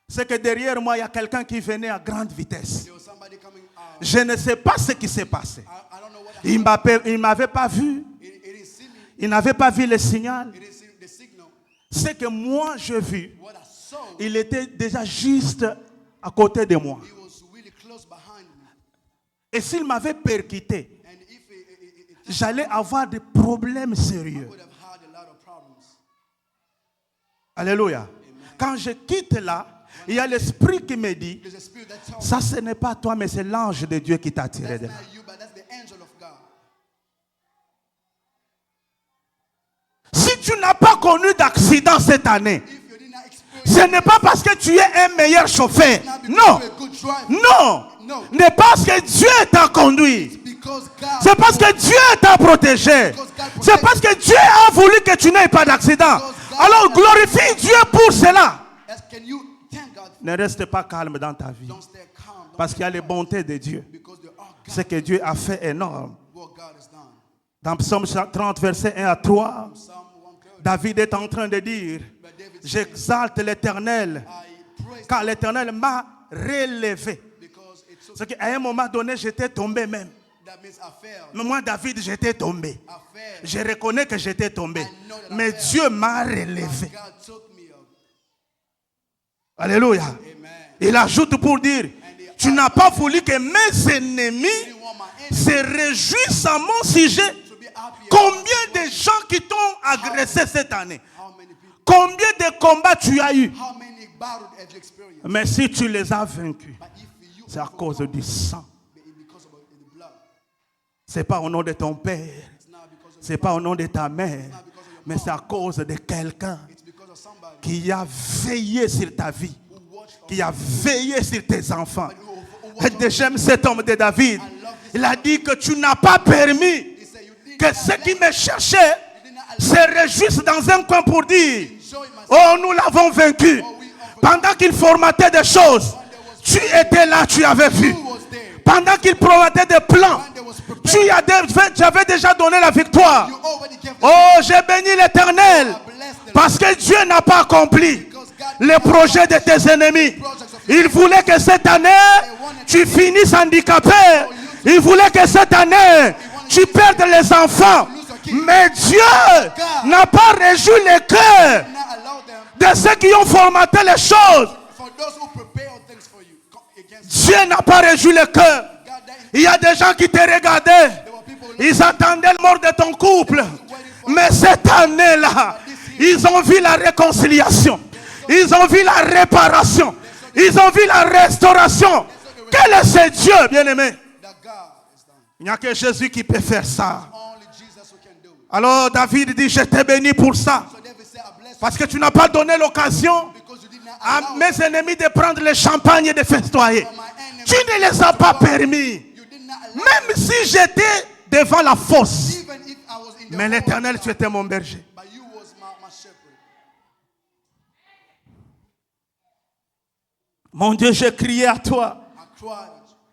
C'est que derrière moi, il y a quelqu'un qui venait à grande vitesse. There was somebody coming. Je ne sais pas ce qui s'est passé. I don't know what Il ne m'avait pas vu. He didn't see me. Il n'avait pas vu le signal. He didn't see the signal. Ce que moi j'ai vu, What I saw, il était déjà juste à côté de moi. he was really close behind me. Et s'il m'avait percuté, And if j'allais avoir des problèmes sérieux. would have had a lot of problems. Alléluia. Quand je quitte là, il y a l'esprit qui me dit, There's a spirit that tells ça ce n'est pas toi, mais c'est l'ange de Dieu qui t'a tiré de that's là. not you, but that's the angel of God. Si tu n'as pas connu d'accident cette année, If you did not experience, ce n'est pas parce que tu es un meilleur chauffeur. it's not because Non, you're a good driver. non. No. Ne parce que Dieu t'a conduit. Because God. C'est parce que Dieu t'a protégé. C'est parce que Dieu a voulu que tu n'aies pas d'accident. Alors glorifie Dieu pour cela. Can you thank God? Ne reste pas calme dans ta vie. Don't stay calm. Don't Parce qu'il y a les bontés de Dieu. because there are God. Ce que Dieu a fait énorme. What God has done. Dans Psaume 30, verset 1 à 3, Psalm 130. David est en train de dire, But David said, j'exalte l'Éternel, I praise car l'Éternel m'a relevé. because it took. C'est qu'à un moment donné, j'étais tombé même. That means I failed. Mais moi, David, j'étais tombé. I failed. Je reconnais que j'étais tombé. Mais Dieu m'a relevé. God took me up. Alléluia. Amen. Il ajoute pour dire, tu n'as pas voulu que mes ennemis I didn't want my enemy se réjouissent à mon sujet. to be happy. Combien de gens qui t'ont agressé cette année? How many people? Combien de combats tu as eu? How many battles have you experienced? Mais si tu les as vaincus, But if you c'est à cause du sang Ce n'est pas au nom de ton père. It's not because of Ce n'est pas au nom de ta mère. Mais c'est à cause de quelqu'un it's because of somebody qui a veillé sur ta vie. who watched on Qui a veillé sur tes enfants. who watched Et j'aime cet homme de David. Il a dit que tu n'as pas permis He said you did que not ceux qui allow- me cherchaient you did not allow se réjouissent dans un coin pour dire: enjoy myself. oh, nous l'avons vaincu. Pendant qu'il formatait des choses, tu étais là, tu avais vu. Who was there? Pendant qu'il promettait des plans, When there was prepared, tu avais déjà donné la victoire. you already gave the Oh, j'ai béni l'Éternel parce que Dieu n'a pas accompli les projets de tes ennemis. Il voulait que cette année, tu finisses handicapé. Il voulait que cette année, tu perdes les enfants. Mais Dieu n'a pas réjoui les cœurs not allow them de ceux qui ont formaté les choses. for those who prepare things for you against Dieu n'a pas réjoui le cœur. God. That Il y a des gens qui te regardaient. there were people Ils attendaient la mort de ton couple. Mais cette année-là, ils ont vu la réconciliation. Ils ont vu la réparation. Ils ont vu la restauration. Quel est ce Dieu, bien-aimé? that God is done. Il n'y a que Jésus qui peut faire ça. Only Jesus who can do it. Alors David dit: je t'ai béni pour ça. So David said, I bless Parce que tu n'as pas donné l'occasion you because you did not à allow mes ennemis de prendre le champagne et de festoyer. my enemies. Tu ne les as pas permis. You did not allow Même si j'étais devant la fosse. even if I was in the Mais hole, l'Éternel, tu étais mon berger. but you was my shepherd. Mon Dieu, j'ai crié à toi I cried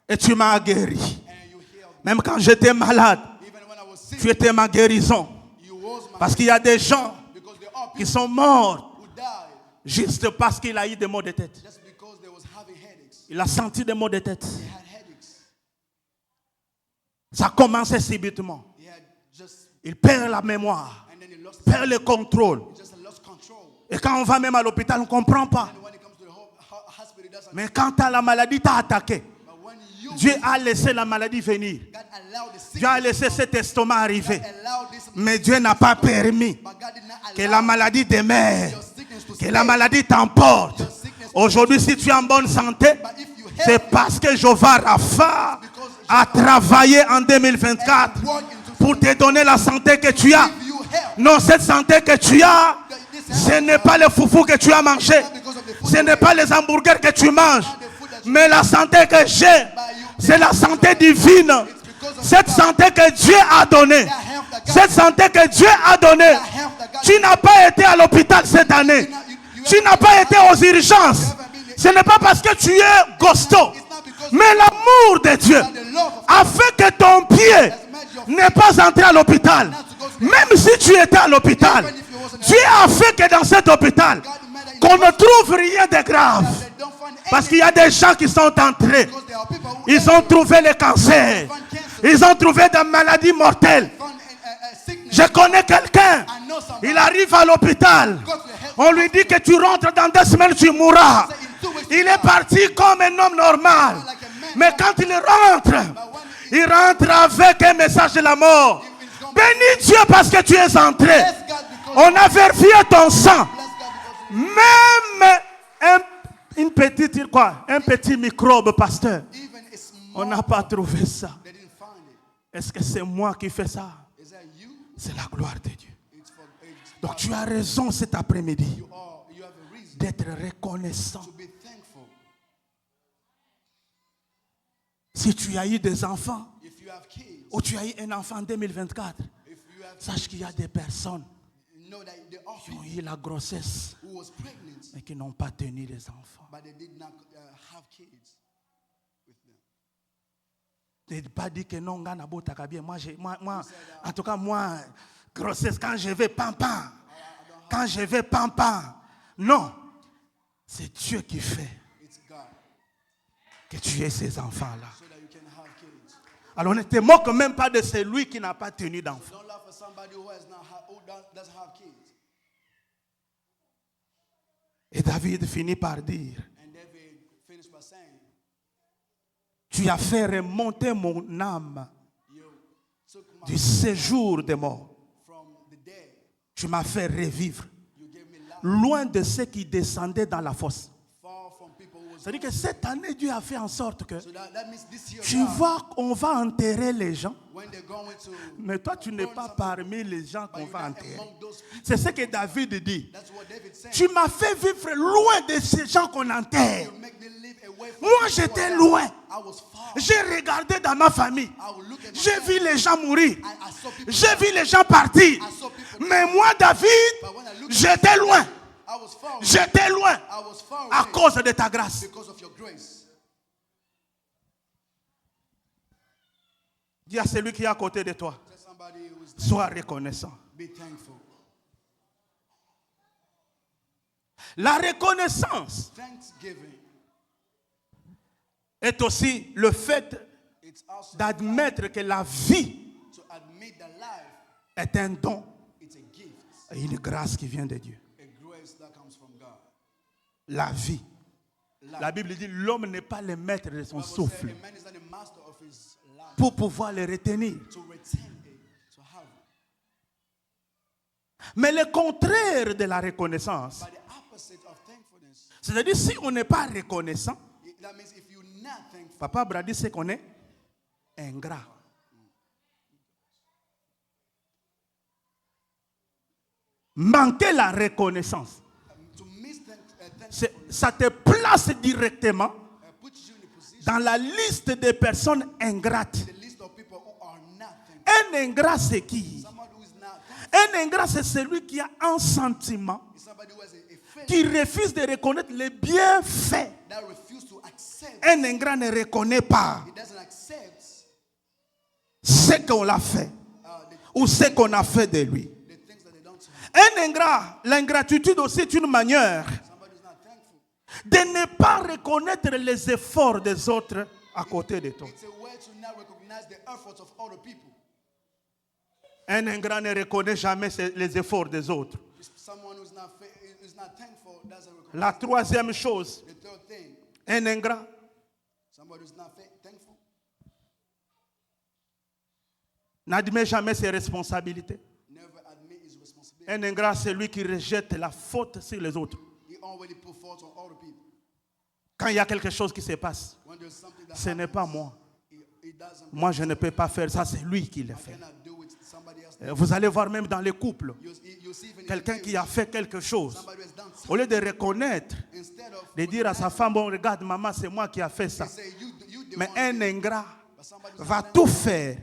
et tu m'as guéri. and you healed me. Même quand j'étais malade, Even when I was sick, tu étais ma guérison. you was my Parce qu'il y a des gens because there are qui people sont morts who died juste parce qu'il a eu des maux de tête. just because they was having headaches. Il a senti des maux de tête. He had headaches. Ça a commencé subitement. He had just Il perd la mémoire, and then he lost perd le contrôle. just lost control. Et quand on va même à l'hôpital, on ne comprend pas. And when it comes to the hospital, it doesn't. Mais quand la maladie t'a attaqué, But when you Dieu a laissé la maladie venir. God allowed the Dieu a sickness, laissé cet estomac arriver. allowed this, Mais Dieu n'a pas permis but God did not que allow la maladie demeure, your sickness to que stay. la maladie t'emporte. Aujourd'hui, si tu es en bonne santé, But if you c'est help parce que Jéhovah Rapha a travaillé en 2024 walk into pour te donner la santé que tu as. if you help, Non, cette santé que tu as, ce n'est pas le foufou que tu as mangé. Ce n'est pas les hamburgers que tu manges. Mais la santé que j'ai, c'est la santé divine. Cette santé que Dieu a donnée. Cette santé que Dieu a donnée. Tu n'as pas été à l'hôpital cette année. Tu n'as pas été aux urgences. Ce n'est pas parce que tu es costaud. Mais l'amour de Dieu a fait que ton pied n'est pas entré à l'hôpital. Même si tu étais à l'hôpital, Dieu a fait que dans cet hôpital, qu'on ne trouve rien de grave. they don't find Parce qu'il y a des gens qui sont entrés. because there are people who Ils ont trouvé le cancer. Ils ont trouvé des maladies mortelles. found sickness. Je connais quelqu'un. I know somebody. Il arrive à l'hôpital. On lui dit que tu rentres dans 2 semaines, tu mourras. Il est parti comme un homme normal. Mais quand il rentre avec un message de la mort. Bénis Dieu parce que tu es entré. Bless God because On a vérifié ton sang. bless God because Même un petit microbe, pasteur. even a small On n'a pas trouvé ça. they didn't find it. Est-ce que c'est moi qui fais ça? Is that you? C'est la gloire de Dieu. It's for it's Donc tu as raison cet après-midi you have a reason d'être reconnaissant. to be thankful. Si tu as eu des enfants If you have kids, ou tu as eu un enfant en 2024, if you have sache qu'il y a des personnes know that there are qui ont people eu la grossesse who was pregnant mais qui n'ont pas tenu les enfants. but they did not have kids with them. Ne pas dire que non, Gana Botaka bien. Moi, en tout cas, moi, grossesse, quand je vais pam. Quand je vais pam. Non, c'est Dieu qui fait It's God que tu aies ces enfants-là. so that you can have kids. Alors ne te moque même pas de celui qui n'a pas tenu d'enfant. Don't laugh at somebody who doesn't have kids. Et David finit par dire, And David finished by saying, tu as fait remonter mon âme you took my du séjour des morts. from the dead. Tu m'as fait revivre, You gave me life loin de ceux qui descendaient dans la fosse. far from people who was C'est-à-dire que cette année, Dieu a fait en sorte que So that means this year, tu God, vois qu'on va enterrer les gens, when they're going to mais toi, tu n'es burn pas something, parmi les gens but qu'on you're va not enterrer. among those people. C'est ce que David dit. That's what David said. Tu m'as fait vivre loin de ces gens qu'on enterre. You make me live away from Moi, people who j'étais are loin. down. I was far. J'ai regardé dans ma famille. I would look at my J'ai family. vu les gens mourir. I saw people J'ai die. vu les gens partir. I saw people Mais die. moi, David, But when I looked j'étais loin. I was far away. J'étais loin I was far à away cause de ta grâce. because of your grace. Dis à celui qui est à côté de toi, Tell somebody who is sois reconnaissant. be thankful. La reconnaissance Thanksgiving, est aussi le fait it's also d'admettre que la vie to admit that life, est un don it's a gift, et une grâce qui vient de Dieu. a grace that comes from God. La vie. Life. La Bible dit l'homme n'est pas le maître de son The Bible souffle says a man is not the master of his life pour pouvoir le retenir. to retain it, to have it. Mais le contraire de la reconnaissance, But the opposite of thankfulness, c'est-à-dire si on n'est pas reconnaissant, that means if you're not thankful, Papa Brady c'est qu'on est ingrat. Manquer la reconnaissance, to miss thankfulness ça te place directement puts you in a position, dans la liste des personnes ingrates. the list of people who are not thankful. Un ingrat, c'est qui? Someone who is not thankful Un ingrat, c'est celui qui a un sentiment, is somebody who has a qui faith refuse de reconnaître les bienfaits. that refuses to accept. Un ingrat ne reconnaît pas He doesn't accept ce qu'on l'a fait ou ce qu'on a fait de lui. the things that they don't have. Un ingrat, l'ingratitude aussi est une manière Somebody who's not thankful. de ne pas reconnaître les efforts des autres à côté de toi. It's a way to not recognize the efforts of other people. Un ingrat ne reconnaît jamais les efforts des autres. Someone who's not thankful doesn't recognize. La troisième chose, The third thing, un ingrat somebody who's not thankful n'admet jamais ses responsabilités. never admit his responsibility. Un ingrat, c'est lui qui rejette la faute sur les autres. He already put fault on other people. Quand il y a quelque chose qui se passe, When there's something that ce n'est pas moi. he doesn't, Moi, je ne peux pas faire ça, c'est lui qui le fait. cannot do it. Somebody else. Vous allez voir même dans les couples, You see even in quelqu'un the qui a fait quelque chose, somebody who has done something, au lieu de reconnaître, instead of de dire à sa femme, bon, regarde, maman, c'est moi qui a fait ça. say you the Mais one, un ingrat but somebody who's va not tout faire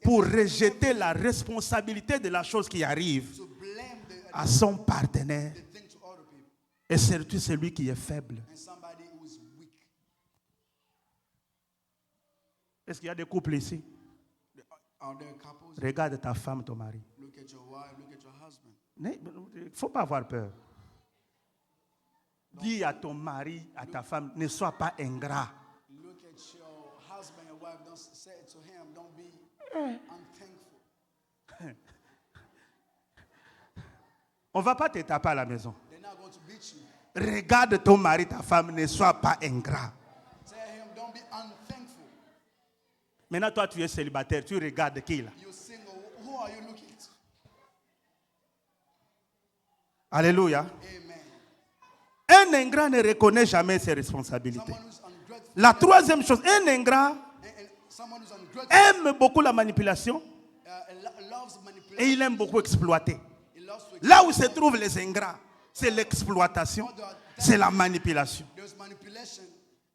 pour rejeter la responsabilité de la chose qui arrive to blame à son partenaire the thing to other people, et surtout celui qui est faible. and somebody who is weak. Est-ce qu'il y a des couples ici? Are there couples? Regarde ta femme, ton mari. Look at your wife, look at your husband. Il ne faut pas avoir peur. Dis à ton mari, à ta femme, ne sois pas ingrat. Look at your husband and wife. Don't say it to him. Don't be unthankful. On ne va pas te taper à la maison. They're not going to beat you. Regarde ton mari, ta femme, ne sois pas ingrat. Tell him, don't be unthankful. Maintenant, toi, tu es célibataire, tu regardes qui là? You're single. Who are you looking to? Alléluia. Amen. Un ingrat ne reconnaît jamais ses responsabilités. Someone who's ungrateful. La troisième chose, un ingrat And someone who's ungrateful aime beaucoup la manipulation loves manipulation. et il aime beaucoup exploiter. He loves to Là où se trouvent les ingrats, c'est l'exploitation, c'est la manipulation. There's manipulation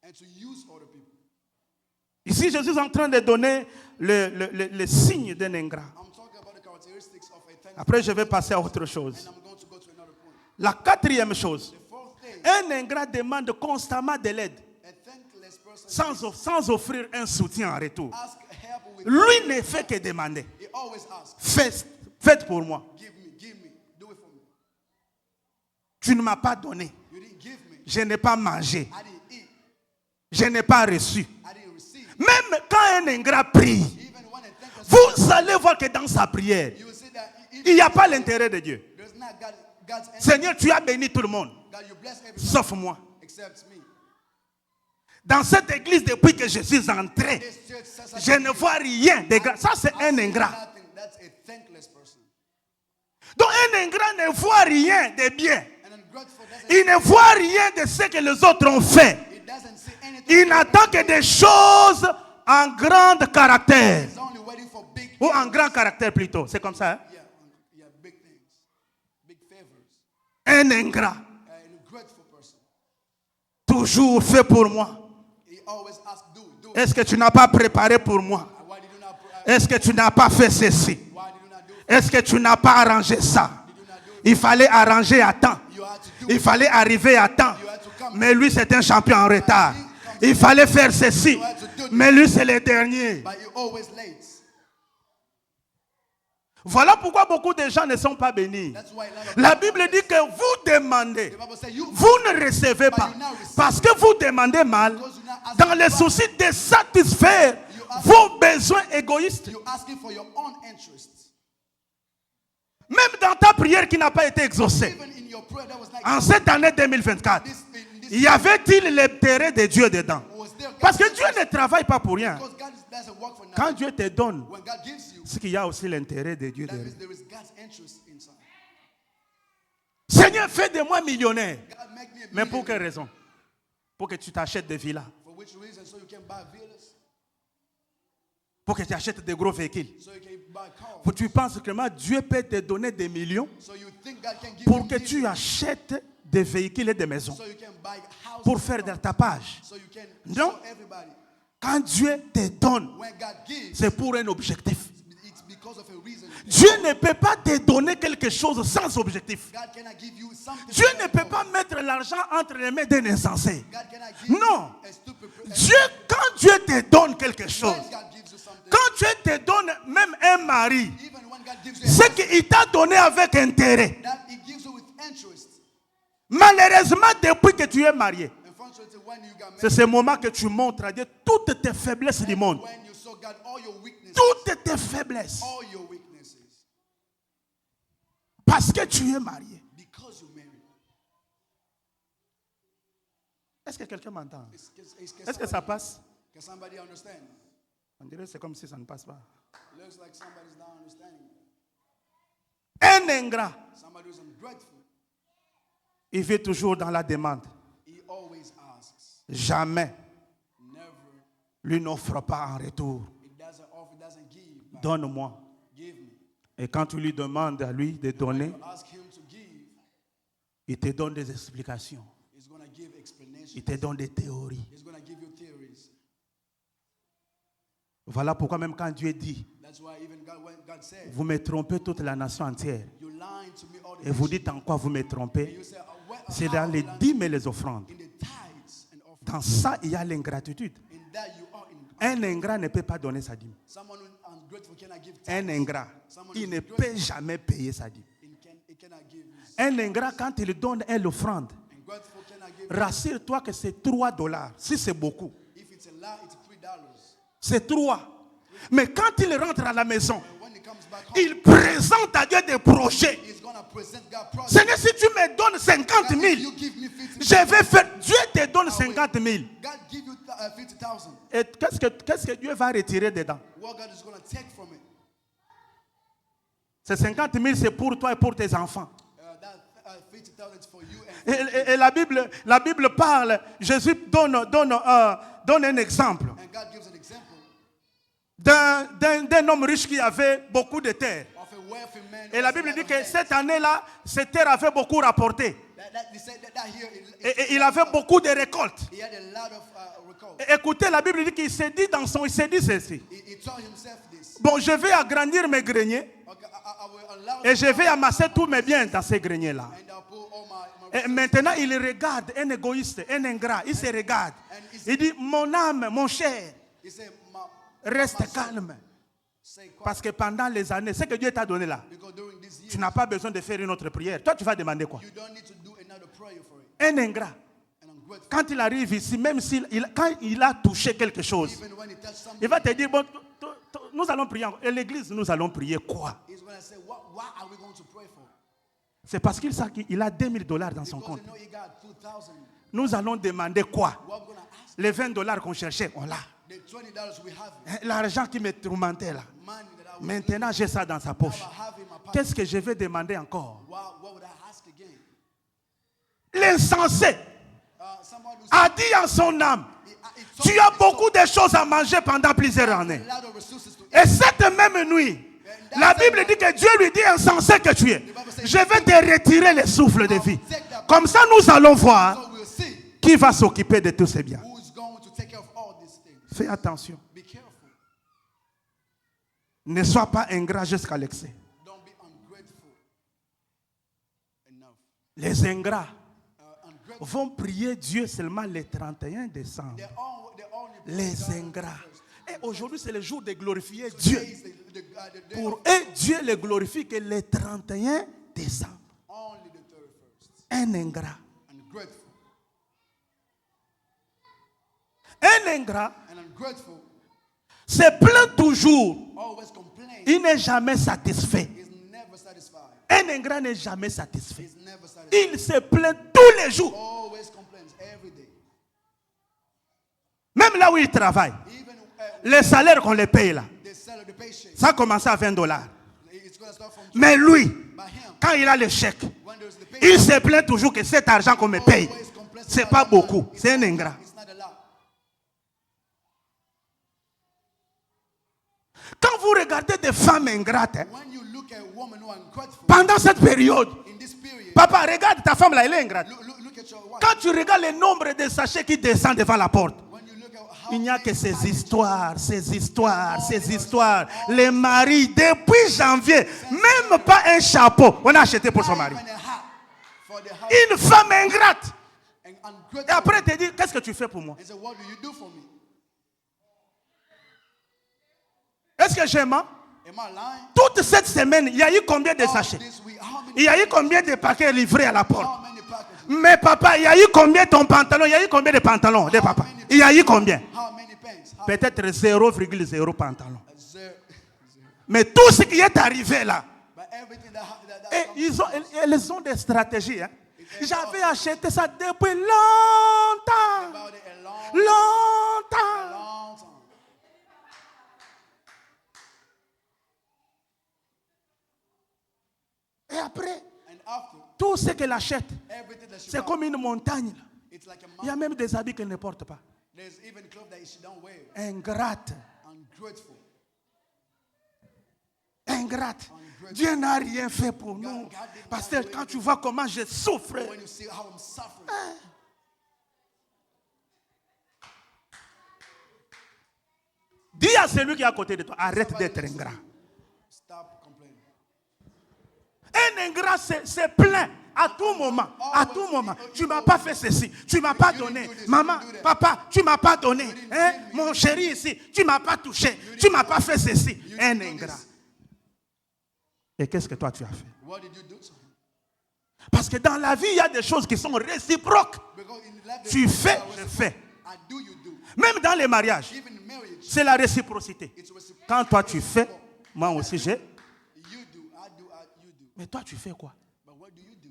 and to use other people. Ici, je suis en train de donner le signe d'un ingrat. I'm talking about the characteristics of a thankful. Après, je vais passer à autre chose. And I'm going to go to another point. La quatrième chose, The fourth thing, un ingrat demande constamment de l'aide a thankless person sans offrir un soutien en retour. ask help with. Lui ne fait que demander. He always asks, Faites pour moi. give me, do it for me. Tu ne m'as pas donné. You didn't give me. Je n'ai pas mangé. I didn't eat. Je n'ai pas reçu. I didn't receive. Même quand un ingrat prie, Even when a thankless person, vous allez voir que dans sa prière, you will see that il n'y a pas l'intérêt de Dieu. there's not God's answer. Seigneur, tu as béni tout le monde, God, you bless everyone sauf moi. except me. Dans cette église, depuis que je suis entré, This church says je ne vois rien de grâce. Ça, c'est un ingrat. nothing. That's a thankless person. Donc, un ingrat ne voit rien de bien. And ungrateful doesn't. Il ne voit rien de ce que les autres ont fait. It doesn't Il n'attend que des choses en grand caractère. He's only waiting for big Ou en grand caractère plutôt. C'est comme ça. Hein? yeah, big things, big favors. Un ingrat. And a grateful person. Toujours fait pour moi. He always asks, do it. Est-ce que tu n'as pas préparé pour moi? Why did you not? Est-ce que tu n'as pas fait ceci? Why did you not do it? Est-ce que tu n'as pas arrangé ça? Did you not do it? Il fallait arranger à temps. You had to do Il it. fallait arriver à temps. You had to come. Mais lui, c'est un champion en retard. Il fallait faire ceci. Mais lui, c'est le dernier. But you're always late. Voilà pourquoi beaucoup de gens ne sont pas bénis. That's why a lot of La Bible dit que vous demandez. the Bible says you Vous ne recevez pas. Parce que vous demandez mal. Dans le souci de satisfaire vos besoins égoïstes. you're asking for your own interests. Même dans ta prière qui n'a pas été exaucée. Even in your prayer that was like En cette année 2024. Y avait-il l'intérêt de Dieu dedans? was there Parce que Dieu ne travaille pas pour rien. because God doesn't work for nothing. Quand Dieu te donne, When God gives you, c'est qu'il y a aussi l'intérêt de Dieu that dedans. means there is God's interest inside. Seigneur, fais de moi millionnaire. God make me a Mais pour millionaire. quelle raison? Pour que tu t'achètes des villas. For which reason? So you can buy villas, Pour que tu achètes des gros véhicules. so you can buy cars. Pour que tu penses que Dieu peut te donner des millions So you think God can give pour you que tu millions, achètes des véhicules et des maisons. so you can buy houses, Pour faire des tapages. so you can Non. show everybody. Quand Dieu te donne, When God gives, c'est pour un objectif. it's because of a reason. Dieu ne peut pas te donner quelque chose sans objectif. God cannot give you something. Dieu ne without peut goal. pas mettre l'argent entre les mains d'un insensé. God cannot give Non. you a stupid Dieu, quand Dieu te donne quelque chose, When God gives you something, quand Dieu te donne même un mari, even when God gives you c'est qu'il t'a donné avec intérêt. that He gives you with interest. Malheureusement, depuis que tu es marié, Unfortunately, when you got c'est married, ce moment que tu montres à Dieu toutes tes faiblesses du monde. when you saw God, all your weaknesses, Toutes tes faiblesses. all your weaknesses, Parce que tu es marié. because you married. Est-ce que quelqu'un m'entend? Can Est-ce que ça passe? somebody understand? On dirait que c'est comme si ça ne passe pas. Looks like somebody's not understanding. Un ingrat, Somebody who's ungrateful, il vit toujours dans la demande. he always asks, Jamais never. lui n'offre pas en retour. It doesn't offer, doesn't give. But Donne-moi. give me. Et quand tu lui demandes à lui de donner, You ask him to give, il te donne des explications. he's going to give explanations. Il te donne des théories. He's going to give you theories. Voilà pourquoi même quand Dieu dit, That's why even God, when God said, vous me trompez toute la nation entière. you lying to me all the Et vous time. dites en quoi vous me trompez? You say, C'est how dans les you lying? dîmes et les offrandes. In the tithes and offerings. Dans ça, il y a l'ingratitude. In that you are Un ingrat ne peut pas donner sa dîme. someone who ungrateful cannot give Un tithes. ingrat, il ne peut jamais payer sa dîme. It cannot give you. Un ingrat, quand il donne une offrande, Ungrateful cannot give. rassure-toi que c'est $3. Si c'est beaucoup, If it's a lie, it's $3. c'est 3. Mais quand il rentre à la maison, And when he comes back home, il présente à Dieu des projets. he's going to present God project. Seigneur, si tu me donnes 50 God, 000, if you give me 50,000, je vais faire. Dieu te donne 50 000. God give you 50,000. Et qu'est-ce que Dieu va retirer dedans? What God is going to take from it? Ces 50 000, c'est pour toi et pour tes enfants. That 50,000 is for you and Et la Bible parle, Jésus donne un exemple and God gives an example d'un homme riche qui avait beaucoup de terres. of a wealthy man. who Et la has a Bible lot dit of que land. cette année-là, cette terre avait beaucoup rapporté. They said that here Et il avait beaucoup de récoltes. he had a lot of recall. Et écoutez, la Bible dit qu'il s'est dit ceci. He told himself this. Bon, je vais agrandir mes greniers Okay, I will allow et je vais amasser tous mes biens dans ces greniers-là. and I'll put all my Et maintenant, il regarde un égoïste, un ingrat. Il se regarde. Il dit, mon âme, mon cher, he said, reste calme. say quiet. Parce que pendant les années, ce que Dieu t'a donné là, Because during this year, tu n'as pas besoin de faire une autre prière. Toi, tu vas demander quoi? you don't need to do another prayer for it. Un ingrat, And I'm grateful. quand il arrive ici, même quand il a touché quelque chose, Even when he touched something, il va te dire, bon, nous allons prier. Et l'église, nous allons prier quoi? he's going to say, what are we going to pray for? C'est parce qu'il sait qu'il a $2 000 dans son Because compte. you know he got 2,000. Nous allons demander quoi? What we're going to ask? Les $20 qu'on cherchait, on l'a. The $20 we have, Hein, l'argent qui me tourmentait là. money that I was Maintenant, j'ai ça dans sa poche. I have in my pocket. Qu'est-ce que je vais demander encore? What would I ask again? L'insensé someone who a dit en son âme, he told tu as his beaucoup soul, de choses à manger pendant plusieurs années. a lot of resources to Et eat. cette même nuit, la Bible dit que Dieu lui dit, insensé que tu es, je vais te retirer le souffle de vie. Comme ça, nous allons voir So we'll see qui va s'occuper de tous ces biens. who's going to take care of all these things. Fais attention. Be careful. Ne sois pas ingrat jusqu'à l'excès. Don't be ungrateful enough. Les ingrats Ungrateful. vont prier Dieu seulement le 31 décembre. They only Les ingrats. Et aujourd'hui, c'est le jour de glorifier Dieu. praise the day Pour of eux, Dieu le glorifie que le 31 décembre. only the 31st. Un ingrat. Ungrateful. Un ingrat And ungrateful se plaint toujours. always complains. Il n'est jamais satisfait. Is never satisfied. Un ingrat n'est jamais satisfait. Is never satisfied. Il se plaint tous les jours. Always complains every day. Même là où il travaille. Even Les salaires qu'on les paye là. the seller, the paycheck, Ça a commencé à $20. it's going to start from Mais lui, by him. quand il a le chèque, When there's the il paycheck, se plaint toujours que cet argent qu'on me paye, always complains c'est about pas the beaucoup. money. C'est un ingrat. It's not a lot. Quand vous regardez des femmes ingrates, hein, When you look at a woman who are ungrateful pendant cette période, in this period, papa, regarde ta femme là, elle est ingrate. look at your wife. Quand tu regardes le nombre de sachets qui descendent devant la porte, When you look at how il n'y a many que ces packages- histoires, ces histoires, ces histoires. Les maris, depuis janvier, même pas un chapeau, on a acheté pour son mari. Even a hat for the house. Une femme ingrate. And Et ungrateful. après, elle te dit, qu'est-ce que tu fais pour moi? And say, what do you do for me? Est-ce que j'ai menti? Am I lying? Toute cette semaine, il y a eu combien de All sachets? this week, how many, Il y a eu combien de paquets livrés à la porte? how many packages? Mais papa, il y a eu combien ton pantalon? Il y a eu combien de pantalons de papa? Il y a eu combien? How many pants? How Peut-être 0,0 pantalon. zero. Mais tout ce qui est arrivé là, But everything that et comes elles ont des stratégies. Hein. J'avais acheté ça depuis longtemps. about it a long Longtemps. time. Et après, And after, tout ce qu'elle achète, everything that she c'est buys, comme une montagne. Là. it's like a Il y a mountain. même des habits qu'elle ne porte pas. There's even clothes that she don't wear. Ingrate. Ungrateful. Ingrate. Dieu n'a rien fait pour nous. Pasteur, quand tu vois comment je souffre, When you see how I'm suffering, dis à celui qui est à côté de toi, arrête d'être ingrat. stop complaining. Un ingrat se plaint à tout moment. À tout moment. Tu ne m'as pas fait ceci. Tu ne m'as pas donné. Maman, papa, tu ne m'as pas donné. Hein? Mon chéri ici, tu ne m'as pas touché. Tu ne m'as pas fait ceci. Un ingrat. Et qu'est-ce que toi tu as fait? What did you do to him? Parce que dans la vie, il y a des choses qui sont réciproques. Because in life, Tu fais, je fais. I do, you do. Même dans les mariages, Even in marriage, c'est la réciprocité. it's reciprocal. Quand toi tu fais, moi aussi j'ai. You do, you do. Mais toi tu fais quoi? But what do you do?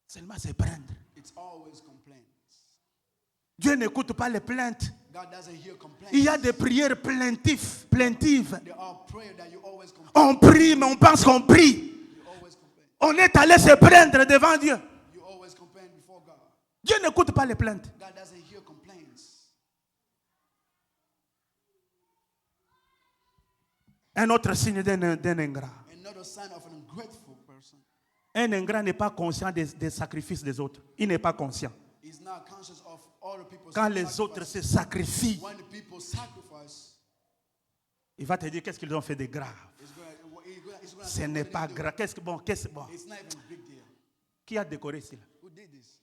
Seulement c'est prendre. It's always complaints. Dieu n'écoute pas les plaintes. God doesn't hear complaints. Il y a des prières plaintives. There are prayers that you always complain. On prie, mais on pense qu'on prie. You always complain. On est allé se prendre devant Dieu. You always complain before God. Dieu n'écoute pas les plaintes. God doesn't hear complaints. Un autre signe d'un ingrat. Another sign of an ungrateful person Un ingrat n'est pas conscient des sacrifices des autres. Il n'est pas conscient. is not conscious of other people's Quand les sacrifice. autres se sacrifient, When the people sacrifice, il va te dire qu'est-ce qu'ils ont fait de grave. it's gonna Ce say, n'est what did pas you do? grave. Bon, bon. It's not even a big deal. Qui a décoré ici? Là? Who did this?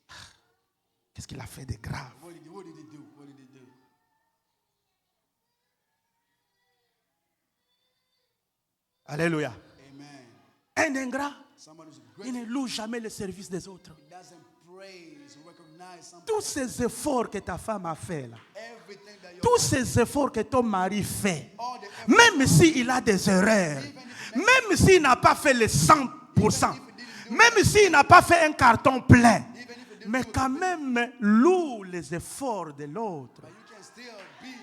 Qu'est-ce qu'il a fait de grave? What did he do? What did he do? Alléluia. Amen. Un ingrat, Someone who's il grateful, ne loue jamais le service des autres. he doesn't praise, recognize something. Tous ces efforts que ta femme a fait là, Everything that you're tous ces efforts que ton mari fait, all the effort, même s'il a des erreurs, même s'il n'a pas fait le 100%, même s'il n'a pas fait un carton plein, mais quand même loue les efforts de l'autre. but you can still be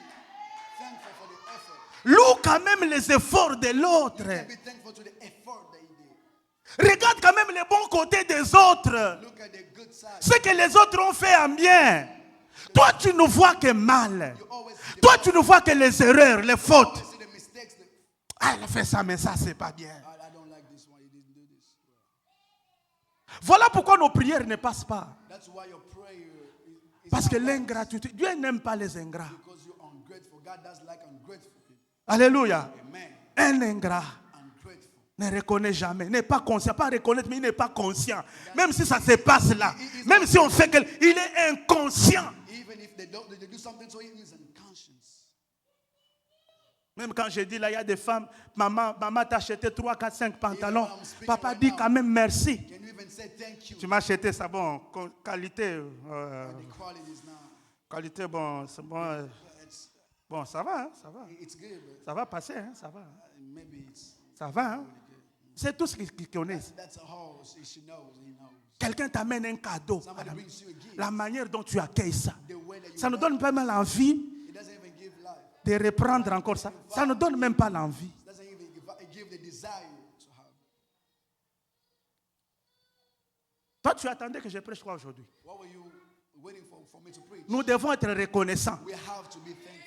thankful for the effort. Loue quand même les efforts de l'autre. You can be thankful to the effort that he did. Regarde quand même les bons côtés des autres. Look at the good Ce que les autres ont fait en bien. Toi, tu ne vois que mal. Toi, tu ne vois que les erreurs, les fautes. See the mistakes. Ah, elle a fait ça, mais ça, c'est pas bien. I don't like this one. You didn't do this. Voilà pourquoi nos prières ne passent pas. That's why your prayer is Parce not que right, l'ingratitude, Dieu n'aime pas les ingrats. because you're ungrateful. God does like ungrateful people. Alléluia. Amen. Un ingrat Ungrateful. ne reconnaît jamais, n'est pas conscient, pas reconnaître, mais il n'est pas conscient. Même si ça se passe là, même si on fait quelque, il est inconscient. Even if they do something to him, he's unconscious. Même quand je dis là, il y a des femmes, maman t'a acheté 3, 4, 5 pantalons. Papa dit quand même merci. Can you even say thank you? Tu m'as acheté ça, bon, qualité, The qualities now. qualité, bon, c'est bon. It's, Bon, ça va, hein, ça va. it's good, but Ça va passer, hein, ça va. maybe it's. Ça va, hein. C'est tout ce qu'ils connaissent. That's all she knows. He knows. Quelqu'un t'amène un cadeau. Somebody brings you a gift. La manière dont tu accueilles ça. The way that you Ça nous donne pas mal envie it doesn't even give life. de reprendre encore ça. Ça ne donne même pas l'envie. It doesn't even give the desire to have. Toi, tu attendais que je prêche quoi aujourd'hui? What were you waiting for me to preach? Nous devons être reconnaissants We have to be thankful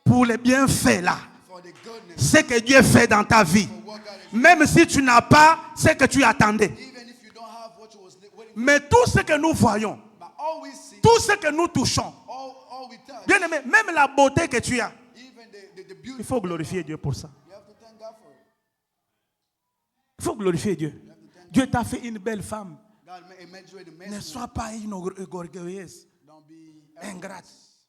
pour les bienfaits là. for the goodness Ce que Dieu fait dans ta vie. for what God has. Même si tu n'as pas ce que tu attendais. Even if you don't have what you was waiting for, Mais tout ce que nous voyons, but all we see, tout ce que nous touchons, all we touch, bien aimé, même la beauté que tu as, even the beauty, il faut glorifier Dieu pour ça. you have to thank God for it. Il faut glorifier Dieu. Dieu t'a fait une belle femme. God made you the Ne man. sois pas une orgueilleuse, Don't be ingrate.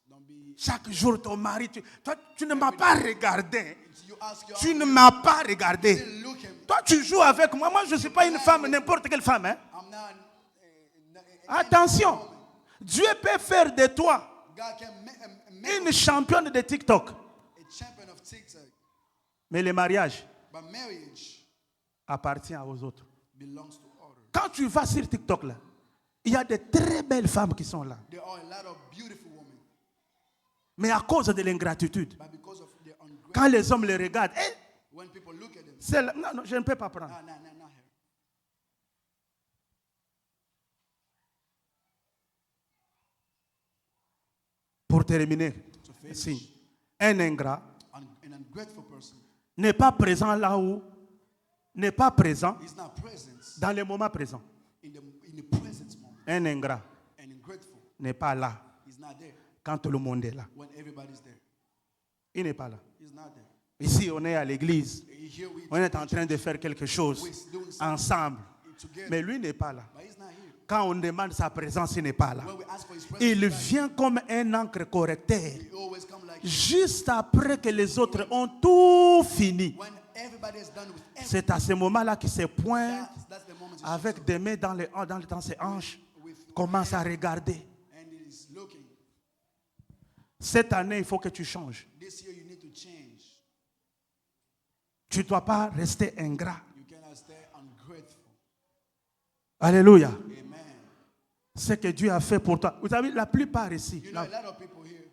Don't be. Chaque jour, ton mari, toi, tu ne m'as pas regardé. You ask your Tu ne m'as pas regardé. still look him. Toi, tu joues avec moi. Moi, je ne suis pas une femme, n'importe quelle femme. Hein. I'm not. Attention. Dieu peut faire de toi God can make une championne de TikTok. a champion of TikTok, Mais le mariage but marriage appartient aux autres. belongs to others. Quand tu vas sur TikTok, là, il y a de très belles femmes qui sont là. There are a lot of beautiful women, Mais à cause de l'ingratitude, but because of their ungrateful, quand les hommes les regardent, when people look at them, celle-là, non, je ne peux pas prendre. nah, not her. Pour terminer, To finish, si un ingrat an ungrateful person n'est pas présent là où, n'est pas présent is not present dans le moment présent. in the present moment. Un ingrat And ungrateful n'est pas là is not there quand tout le monde est là. when everybody's there. Il n'est pas là. He's not there. Ici, on est à l'église. Here we On est en train de faire quelque chose ensemble. together, Mais lui n'est pas là. but he's not here. Quand on demande sa présence, il n'est pas là. When we ask for his presence, Il vient comme un encre correcteur. he always come like Juste après que les autres ont tout fini. when everybody is done with everything. C'est à ce moment-là qu'il se pointe That's the moment he avec des mains dans ses hanches, commence à regarder. and he's looking. Cette année, il faut que tu changes. This year you need to change. Tu ne dois pas rester ingrat. You cannot stay ungrateful. Alléluia. Amen. Ce que Dieu a fait pour toi. Vous savez, la plupart ici, You know, a lot of people here,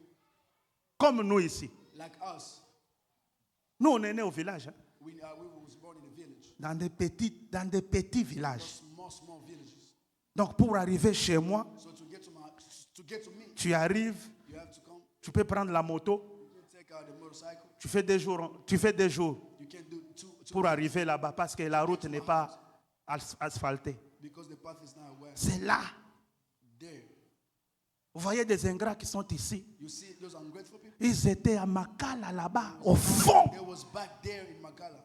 comme nous ici, like us, nous on est nés au village, hein, we was born in a village, dans des petits villages. small villages. Donc pour arriver chez moi, So to get to me, tu arrives, you have to come. tu peux prendre la moto, You can take out the motorcycle. tu fais des jours You can do two pour arriver là-bas parce que la route n'est pas asphaltée. because the path is not well. C'est là. There, Vous voyez des ingrats qui sont ici. you see those ungrateful people. Ils étaient à Makala là-bas, au fond. They was back there in Makala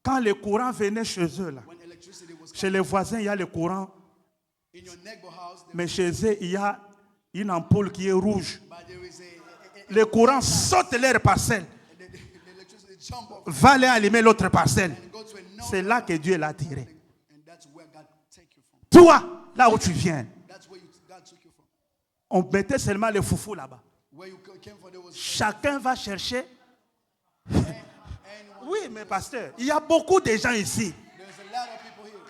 Quand le courant venait chez eux, là, when electricity was chez les voisins, il y a le courant, in your neighbor house. mais chez eux, il y a une ampoule qui est rouge. But there is Le courant saute leur parcelle, the electricity jump off va aller allumer l'autre parcelle. and go to a C'est là que Dieu l'a tiré. and that's where God take you from. Toi, là où tu viens, That's where God took you from. on mettait seulement les foufous là-bas. Where you came from, there was Chacun va chercher. anyone. Oui, mais pasteur, il y a beaucoup de gens ici. There's a lot of people here.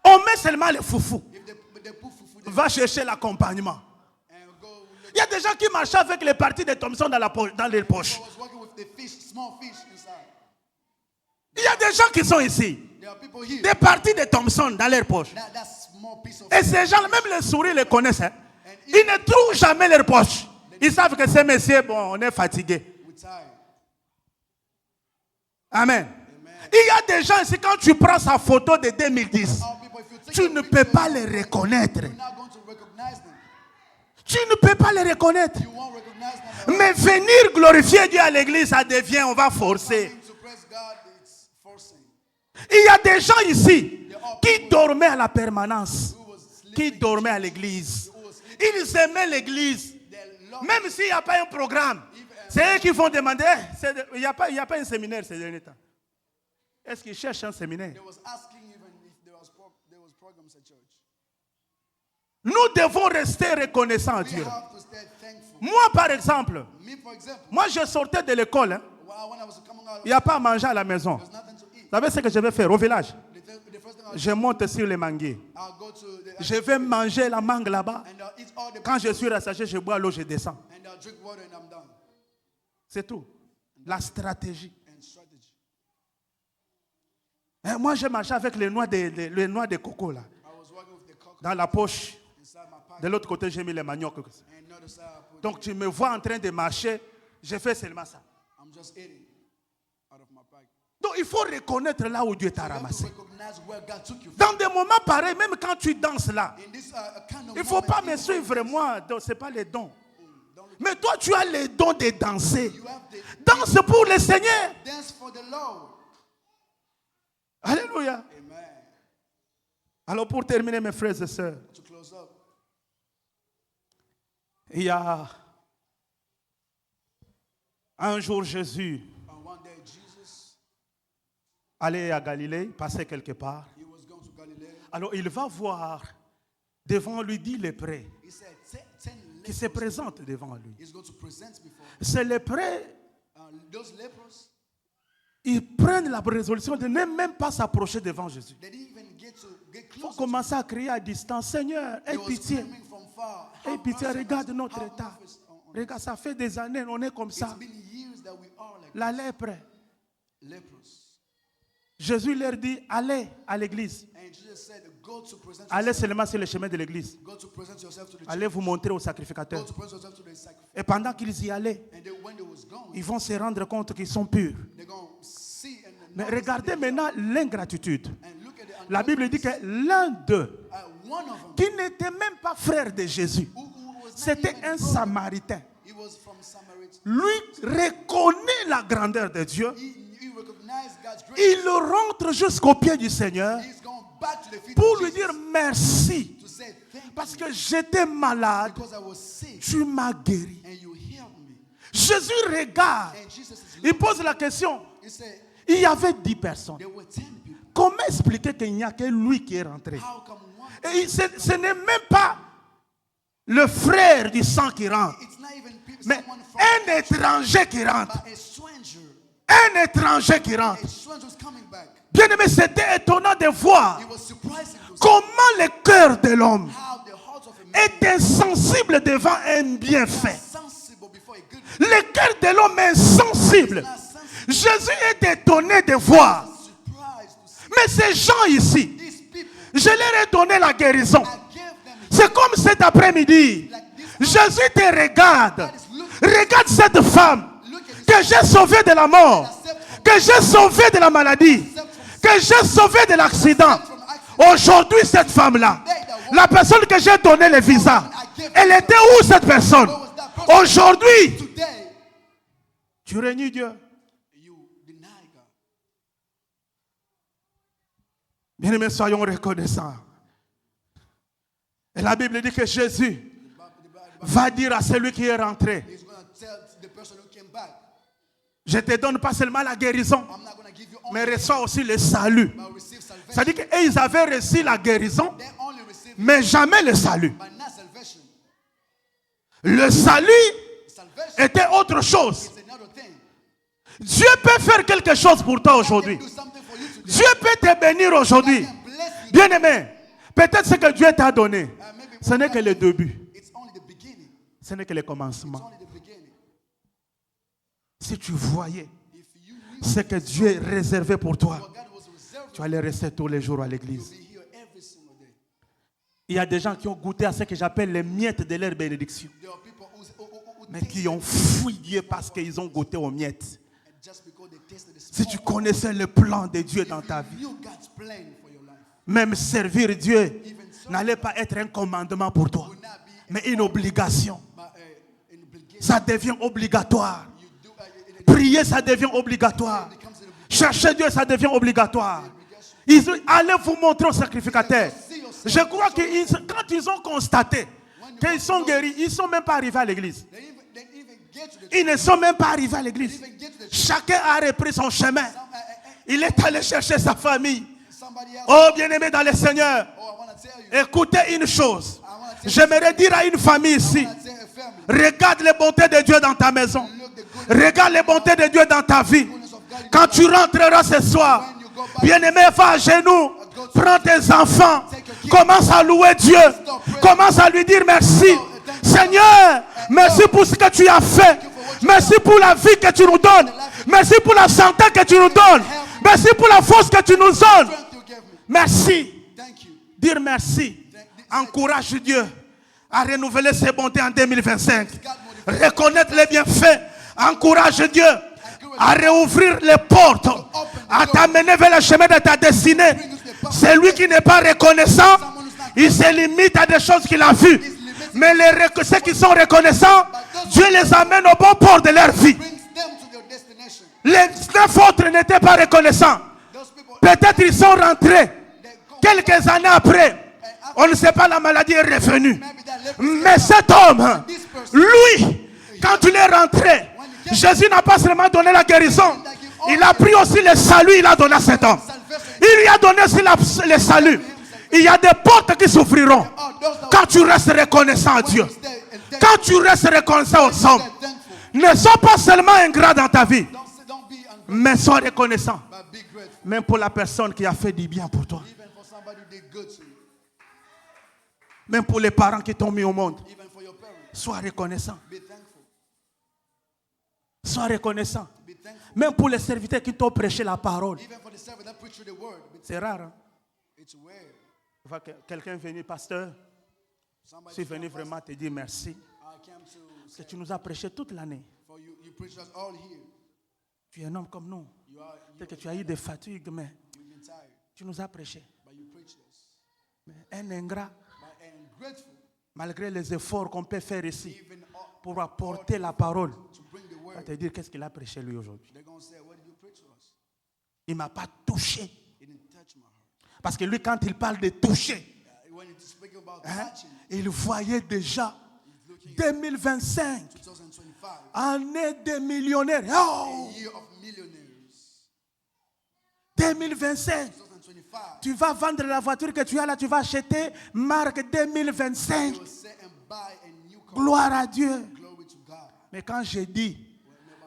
On met seulement les foufous. If they put fufu there Va chercher l'accompagnement. and go, Il y a des gens qui marchaient avec les parties de Thompson dans les poches. I was working with the fish, small fish inside. Il y a des gens qui sont ici. There are people here. Des parties de Thompson dans leur poche. That small piece of Et ces gens, même les souris les connaissent. Hein. Ils ne trouvent jamais leur poche. Ils savent que ces messieurs, bon, on est fatigué. we're tired. Amen. Il y a des gens ici, quand tu prends sa photo de 2010, All people, if you take tu a ne picture peux of pas them, les reconnaître. you're not going to recognize them. Tu ne peux pas les reconnaître. You won't recognize them. Mais venir glorifier Dieu à l'église, ça devient, on va forcer. To praise God, it's forcing. Il y a des gens ici qui dormaient à la permanence, Who was sleeping, qui dormaient à l'église. Ils aimaient l'église. they love Même s'il n'y a pas un programme, c'est eux qui vont demander. Il n'y a pas un séminaire ces derniers temps. Est-ce qu'ils cherchent un séminaire? They was asking even if there was programs at church. Nous devons rester reconnaissants à We Dieu. have to stay thankful. Moi, par exemple, Me, for example, moi je sortais de l'école. Hein. when I was coming out, Il n'y a pas à manger à la maison. there's nothing to eat. Vous savez ce que je vais faire au village? The first thing Je monte sur les manguiers. I'll go to the Je vais manger la mangue là-bas. and I'll eat all the Quand je suis rassasié, je bois l'eau, je descends. and I'll drink water and I'm done. C'est tout. La stratégie. And strategy. Hein, moi, je marchais avec les noix de coco là. I was working with the cock Dans la poche. inside my pocket. De l'autre côté, j'ai mis les maniocs. And another side, I put Donc, tu me vois en train de marcher. Je fais seulement ça. I'm just eating out of my pocket. Donc, il faut reconnaître là où Dieu t'a You have to ramassé. recognize where God took you from. Dans des moments pareils, même quand tu danses là, In this kind of il ne faut pas moment, me suivre moi. Ce n'est pas les dons. don't look- Mais toi, tu as les dons de danser. you have to Danse pour le Seigneur. dance for the Lord. Alléluia. Amen. Alors, pour terminer, mes frères et sœurs, To close up, il y a un jour Jésus one day Jesus, allait à Galilée, passait quelque part. he was going to Galilee. Alors, il va voir devant lui 10 lépreux He said, 10 qui se présentent devant lui. he's going to present before. Ces lépreux, Those lepers, ils prennent la résolution de ne même pas s'approcher devant Jésus. they didn't even get Il faut close. commencer à crier à distance, Seigneur, aie They was pitié. screaming from far. Aie Have pitié, mercy on regarde us. notre Have état. mercy on us. Regarde, ça fait des années, on est comme It's ça. been years that we are like La lèpre. lepers. Jésus leur dit, allez à l'église. And Jesus said, go to present Allez yourself. seulement sur le chemin de l'église. Go to present yourself to the church. Allez vous montrer au Go sacrificateur. to present yourself to the sacrifice. Et pendant qu'ils y allaient, And then when they was going, ils vont se rendre compte qu'ils sont purs. they're going to see and Mais notice regardez that they maintenant l'ingratitude. and look at the La Bible dit que l'un d'eux, one of them qui n'était même pas frère de Jésus, who was not c'était even un brother, Samaritain. he was from Samaritan. Lui reconnaît la grandeur de Dieu. He recognized God's grace. Il rentre jusqu'au pied du Seigneur He's going back to the feet pour of lui Jesus dire merci. to say thank Parce you que j'étais malade, because I was sick tu m'as guéri. and you healed me. Jésus regarde. And Jesus is Il looking. pose la question. He said, Il y avait 10 personnes. there were 10 people. Comment expliquer qu'il n'y a que lui qui est rentré? How come one? Et ce n'est même pas le frère du sang qui rentre, It's not even people, mais someone from un étranger qui rentre. but a stranger. Un étranger qui rentre. A stranger was coming back. Bien aimé, c'était étonnant de voir It was surprising to see comment le cœur de l'homme how the heart of a man est insensible devant un bienfait. is sensible before a good Le cœur de l'homme est insensible. not sensible. Jésus est étonné de voir. Surprised to see Mais ces gens ici, these people. je leur ai donné la guérison. I gave them C'est comme cet après-midi. Jésus te regarde. Regarde cette femme que j'ai sauvée de la mort, que j'ai sauvée de la maladie, que j'ai sauvée de l'accident. Aujourd'hui, cette femme-là, la personne que j'ai donné le visa, elle était où cette personne? Aujourd'hui, today. tu renies Dieu. You deny God. Bien-aimés, soyons reconnaissants. Et la Bible dit que Jésus va dire à celui qui est rentré, He's going to tell the person who came back, je te donne pas seulement la guérison, I'm not going to give you only, mais reçois aussi le salut. but receive salvation. C'est-à-dire qu'ils avaient reçu la guérison, They only receive, mais jamais le salut. but not salvation. Le salut Salvation était autre chose. is another thing. Dieu peut faire quelque chose pour toi aujourd'hui. Do something for you today. Dieu peut te bénir aujourd'hui. God can bless you. Bien-aimé, peut-être ce que Dieu t'a donné, Maybe ce n'est que le début. it's only the beginning. Ce n'est que le It's commencement. only the beginning. Si tu voyais If you Ce que Dieu est réservé pour toi, what God was reserved tu vas aller rester tous les jours à l'église. to be here every single day. Il y a des gens qui ont goûté à ce que j'appelle les miettes de leur bénédiction, There are people who mais taste qui ont fui Dieu parce qu'ils ont goûté aux miettes. and just because they tasted the Si small, tu connaissais le plan de Dieu dans ta vie, knew God's plan for your life, même servir Dieu n'allait pas être un commandement pour toi, would not be mais une obligation. an obligation. Ça devient obligatoire. You do Prier, ça devient obligatoire. becomes an obligation. Chercher Dieu, ça devient obligatoire. Allez vous montrer aux sacrificateurs. Je crois que quand ils ont constaté qu'ils sont guéris, ils ne sont même pas arrivés à l'église. They even get to the Ils ne sont même pas arrivés à l'église. even get to the Chacun a repris son chemin. Il est allé chercher sa famille. somebody else. Oh, bien-aimé dans le Seigneur, Oh, I want to tell you. écoutez une chose. J'aimerais dire à une famille ici, I want to tell a family. regarde les bontés de Dieu dans ta maison. Look the good Regarde les bontés de Dieu dans ta vie. Quand tu rentreras ce soir, bien-aimé, va à genoux, prends tes enfants, commence à louer Dieu, commence à lui dire merci. Seigneur, merci pour ce que tu as fait. Merci pour la vie que tu nous donnes. Merci pour la santé que tu nous donnes. Merci pour la force que tu nous donnes. strength you gave me. Merci. Thank you. Dire merci. Encourage Dieu à renouveler ses bontés en 2025. Reconnaître les bienfaits. Encourage Dieu à réouvrir les portes, à t'amener vers le chemin de ta destinée. Celui qui n'est pas reconnaissant, il se limite à des choses qu'il a vues. Mais ceux qui sont reconnaissants, Dieu les amène au bon port de leur vie. Brings them to their destination. Les 9 autres n'étaient pas reconnaissants. Those people, Peut-être ils sont rentrés. they go. Quelques années après, on ne sait pas, la maladie est revenue. Maybe that leprosy Mais cet homme, lui, quand il est rentré, Jésus n'a pas seulement donné la guérison, il a pris aussi le salut, il a donné à cet homme. Il lui a donné aussi le salut. Il y a des portes qui s'ouvriront Oh, those that quand tu restes reconnaissant à Dieu. stay and thank Quand tu restes reconnaissant aux hommes, thankful. ne sois pas seulement ingrat dans ta vie, Don't be ungrateful, mais sois reconnaissant. but be grateful. Même pour la personne qui a fait du bien pour toi. Even for somebody who did good to you. Même pour les parents qui t'ont mis au monde. Even for your parents. Sois reconnaissant. Be thankful. Sois reconnaissant. Be thankful. Même pour les serviteurs qui t'ont prêché la parole. Even for the servant that preach through the word. C'est rare. Hein? It's rare. Tu vois quelqu'un venir, pasteur, je Somebody suis venu vraiment te dire merci. I came to Parce que tu nous as prêché toute l'année. for you. You preach us all here. Tu es un homme comme nous. You are Peut-être que tu as eu des fatigues, mais you've been tired, tu nous as prêché. but you preached us. Mais un ingrat, But and grateful, malgré les efforts qu'on peut faire ici even pour apporter la parole, to bring the va word. te dire qu'est-ce qu'il a prêché lui aujourd'hui. They're gonna say, "What did you preach to us?" Il ne m'a pas touché. It didn't touch my heart. Parce que lui, quand il parle de toucher, When you speak about hein, touching, il voyait déjà 2025, 2025, année des millionnaires. Oh, year of millionaires. 2025. 2025, Tu vas vendre la voiture que tu as là, tu vas acheter marque 2025. you will say and buy a new car. Gloire à Dieu. Glory to God. Mais quand j'ai dit,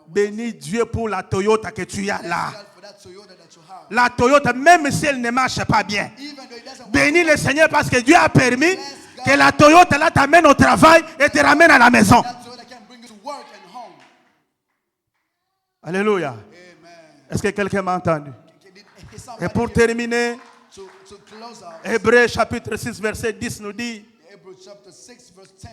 bénis Dieu pour la Toyota que tu as là. God for that Toyota that you have. La Toyota, même si elle ne marche pas bien, Even though it doesn't work, bénis le Seigneur parce que Dieu a permis que la Toyota là t'amène au travail et te ramène à la maison. that Toyota can bring you to work and home. Alléluia. Amen. Est-ce que quelqu'un m'a entendu? Is Et somebody pour terminer, to close out, Hébreux chapitre 6 verset 10 nous dit, Hebrews chapter 6 verse 10.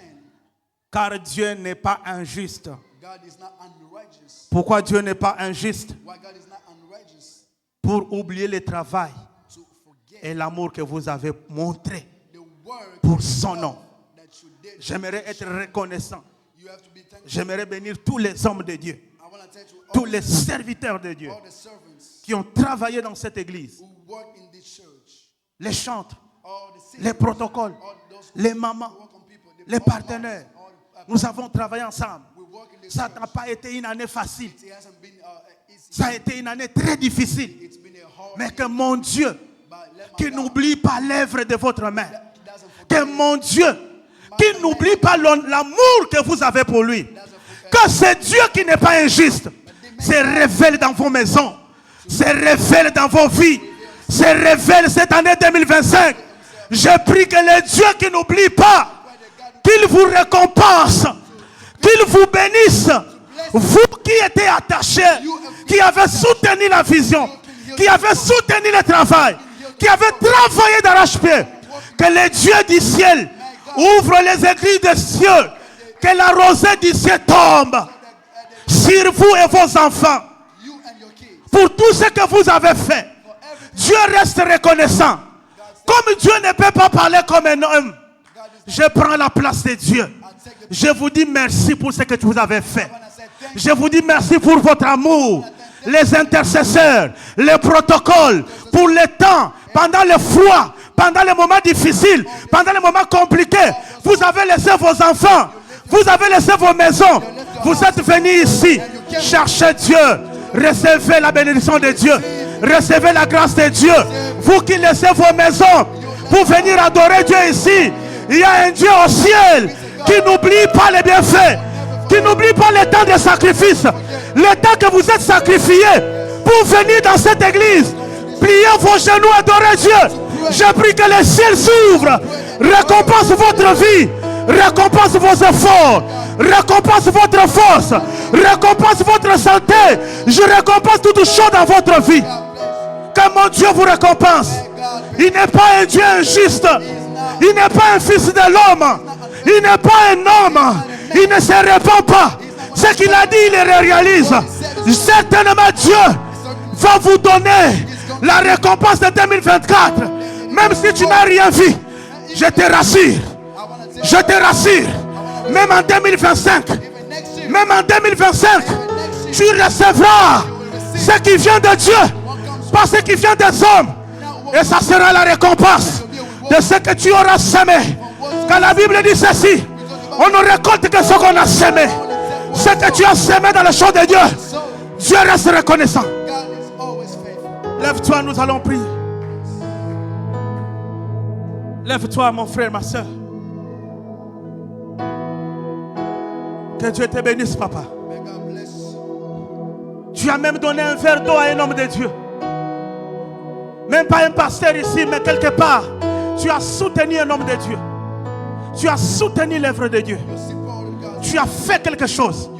car Dieu n'est pas injuste. God is not unrighteous. Pourquoi Dieu n'est pas injuste? Why God is not unrighteous? Pour oublier le travail To forget et l'amour que vous avez montré the word pour son nom. that you did. J'aimerais être reconnaissant. You have to be thankful. J'aimerais bénir tous les hommes de Dieu, I want to thank you tous les serviteurs de Dieu all the servants qui ont travaillé dans cette église, who work in this church. les chantres, All the les protocoles, all those les mamans, who work on people, les partenaires. Nous avons travaillé ensemble. we work in this Ça church. n'a pas été une année facile. It hasn't been easy. Ça a été une année très difficile. It's been a hard Mais que mon Dieu, but let my qui God n'oublie pas l'œuvre de votre main, doesn't forget. que mon Dieu, qui n'oublie pas l'amour que vous avez pour lui, que ce Dieu qui n'est pas injuste se révèle dans vos maisons, se révèle dans vos vies, se révèle cette année 2025. Je prie que le Dieu qui n'oublie pas, qu'il vous récompense, qu'il vous bénisse, Vous qui étiez attachés, qui avez soutenu la vision, qui avez soutenu le travail, qui avez travaillé d'arrache-pied, que le Dieu du ciel ouvre les églises des cieux, que la rosée du ciel tombe sur vous et vos enfants. Pour tout ce que vous avez fait, Dieu reste reconnaissant. Comme Dieu ne peut pas parler comme un homme, je prends la place de Dieu. Je vous dis merci pour ce que vous avez fait. Je vous dis merci pour votre amour, les intercesseurs, les protocoles, pour le temps, pendant le froid, pendant les moments difficiles, pendant les moments compliqués. Vous avez laissé vos enfants, vous avez laissé vos maisons. Vous êtes venus ici chercher Dieu. Recevez la bénédiction de Dieu. Recevez la grâce de Dieu. Vous qui laissez vos maisons pour venir adorer Dieu ici, il y a un Dieu au ciel qui n'oublie pas les bienfaits, qui n'oublie pas le temps de sacrifice, le temps que vous êtes sacrifié pour venir dans cette église, plier vos genoux, adorer Dieu. Je prie que le ciel s'ouvre, récompense votre vie, récompense vos efforts, récompense votre force, récompense votre santé. Je récompense toutes choses dans votre vie. Que mon Dieu vous récompense. Il n'est pas un Dieu injuste. Il n'est pas un fils de l'homme. Il n'est pas un homme. Il ne se répand pas. Ce qu'il a dit, il le réalise. Certainement Dieu va vous donner la récompense de 2024. Même si tu n'as rien vu, je te rassure. Je te rassure. Même en 2025, même en 2025, tu recevras ce qui vient de Dieu, pas ce qui vient des hommes. Et ça sera la récompense de ce que tu auras semé. Quand la Bible dit ceci, on ne récolte que ce qu'on a semé. Ce que tu as semé dans le champ de Dieu, Dieu reste reconnaissant. Lève-toi, nous allons prier. Lève-toi, mon frère, ma soeur. Que Dieu te bénisse, papa. Tu as même donné un verre d'eau à un homme de Dieu. Même pas un pasteur ici, mais quelque part, tu as soutenu un homme de Dieu. Tu as soutenu l'œuvre de Dieu. Tu as fait quelque chose.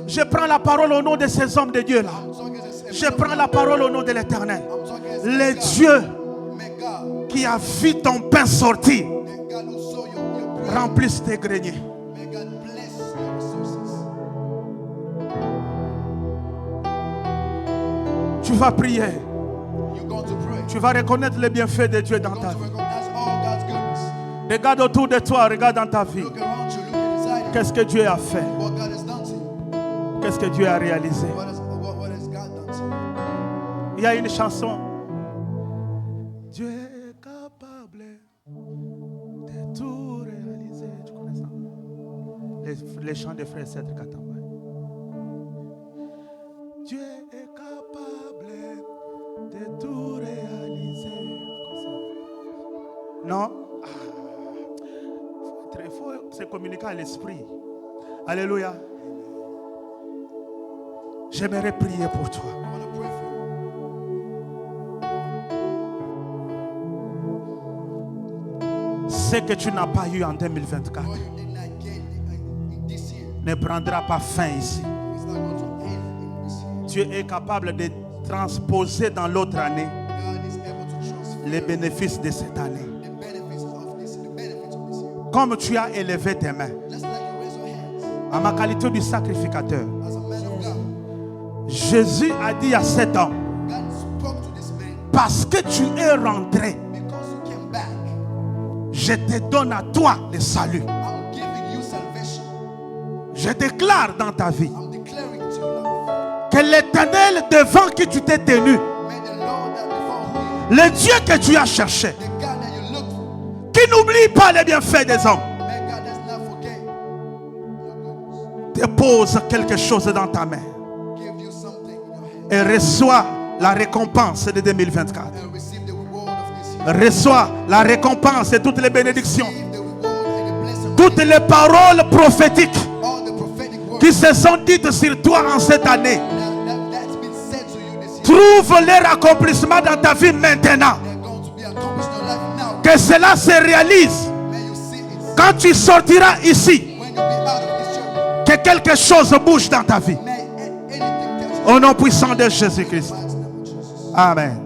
Je prends la parole au nom de ces hommes de Dieu là. Je prends la parole au nom de l'Éternel. Le Dieu qui a vu ton pain sortir, remplisse tes greniers. Tu vas prier. Tu vas reconnaître les bienfaits de Dieu dans ta vie. Regarde autour de toi, regarde dans ta vie. Qu'est-ce que Dieu a fait? Qu'est-ce que Dieu a réalisé? Il y a une chanson. Dieu est capable de tout réaliser. Tu connais ça? Les chants des frères Cèdre Katamba. Dieu est capable de tout réaliser. Non? Il faut se communiquer à l'esprit. Alléluia. J'aimerais prier pour toi. Ce que tu n'as pas eu en 2024 ne prendra pas fin ici. Dieu est capable de transposer dans l'autre année les bénéfices de cette année. Comme tu as élevé tes mains à ma qualité de sacrificateur, Jésus a dit à cet homme, parce que tu es rentré, je te donne à toi le salut. Je déclare dans ta vie que l'Éternel devant qui tu t'es tenu, le Dieu que tu as cherché, qui n'oublie pas les bienfaits des hommes, dépose quelque chose dans ta main et reçois la récompense de 2024. Reçois la récompense et toutes les bénédictions, toutes les paroles prophétiques qui se sont dites sur toi en cette année. Trouve leur accomplissement dans ta vie maintenant. Que cela se réalise quand tu sortiras ici. Que quelque chose bouge dans ta vie. Au nom puissant de Jésus-Christ. mighty name of Jesus. Amen.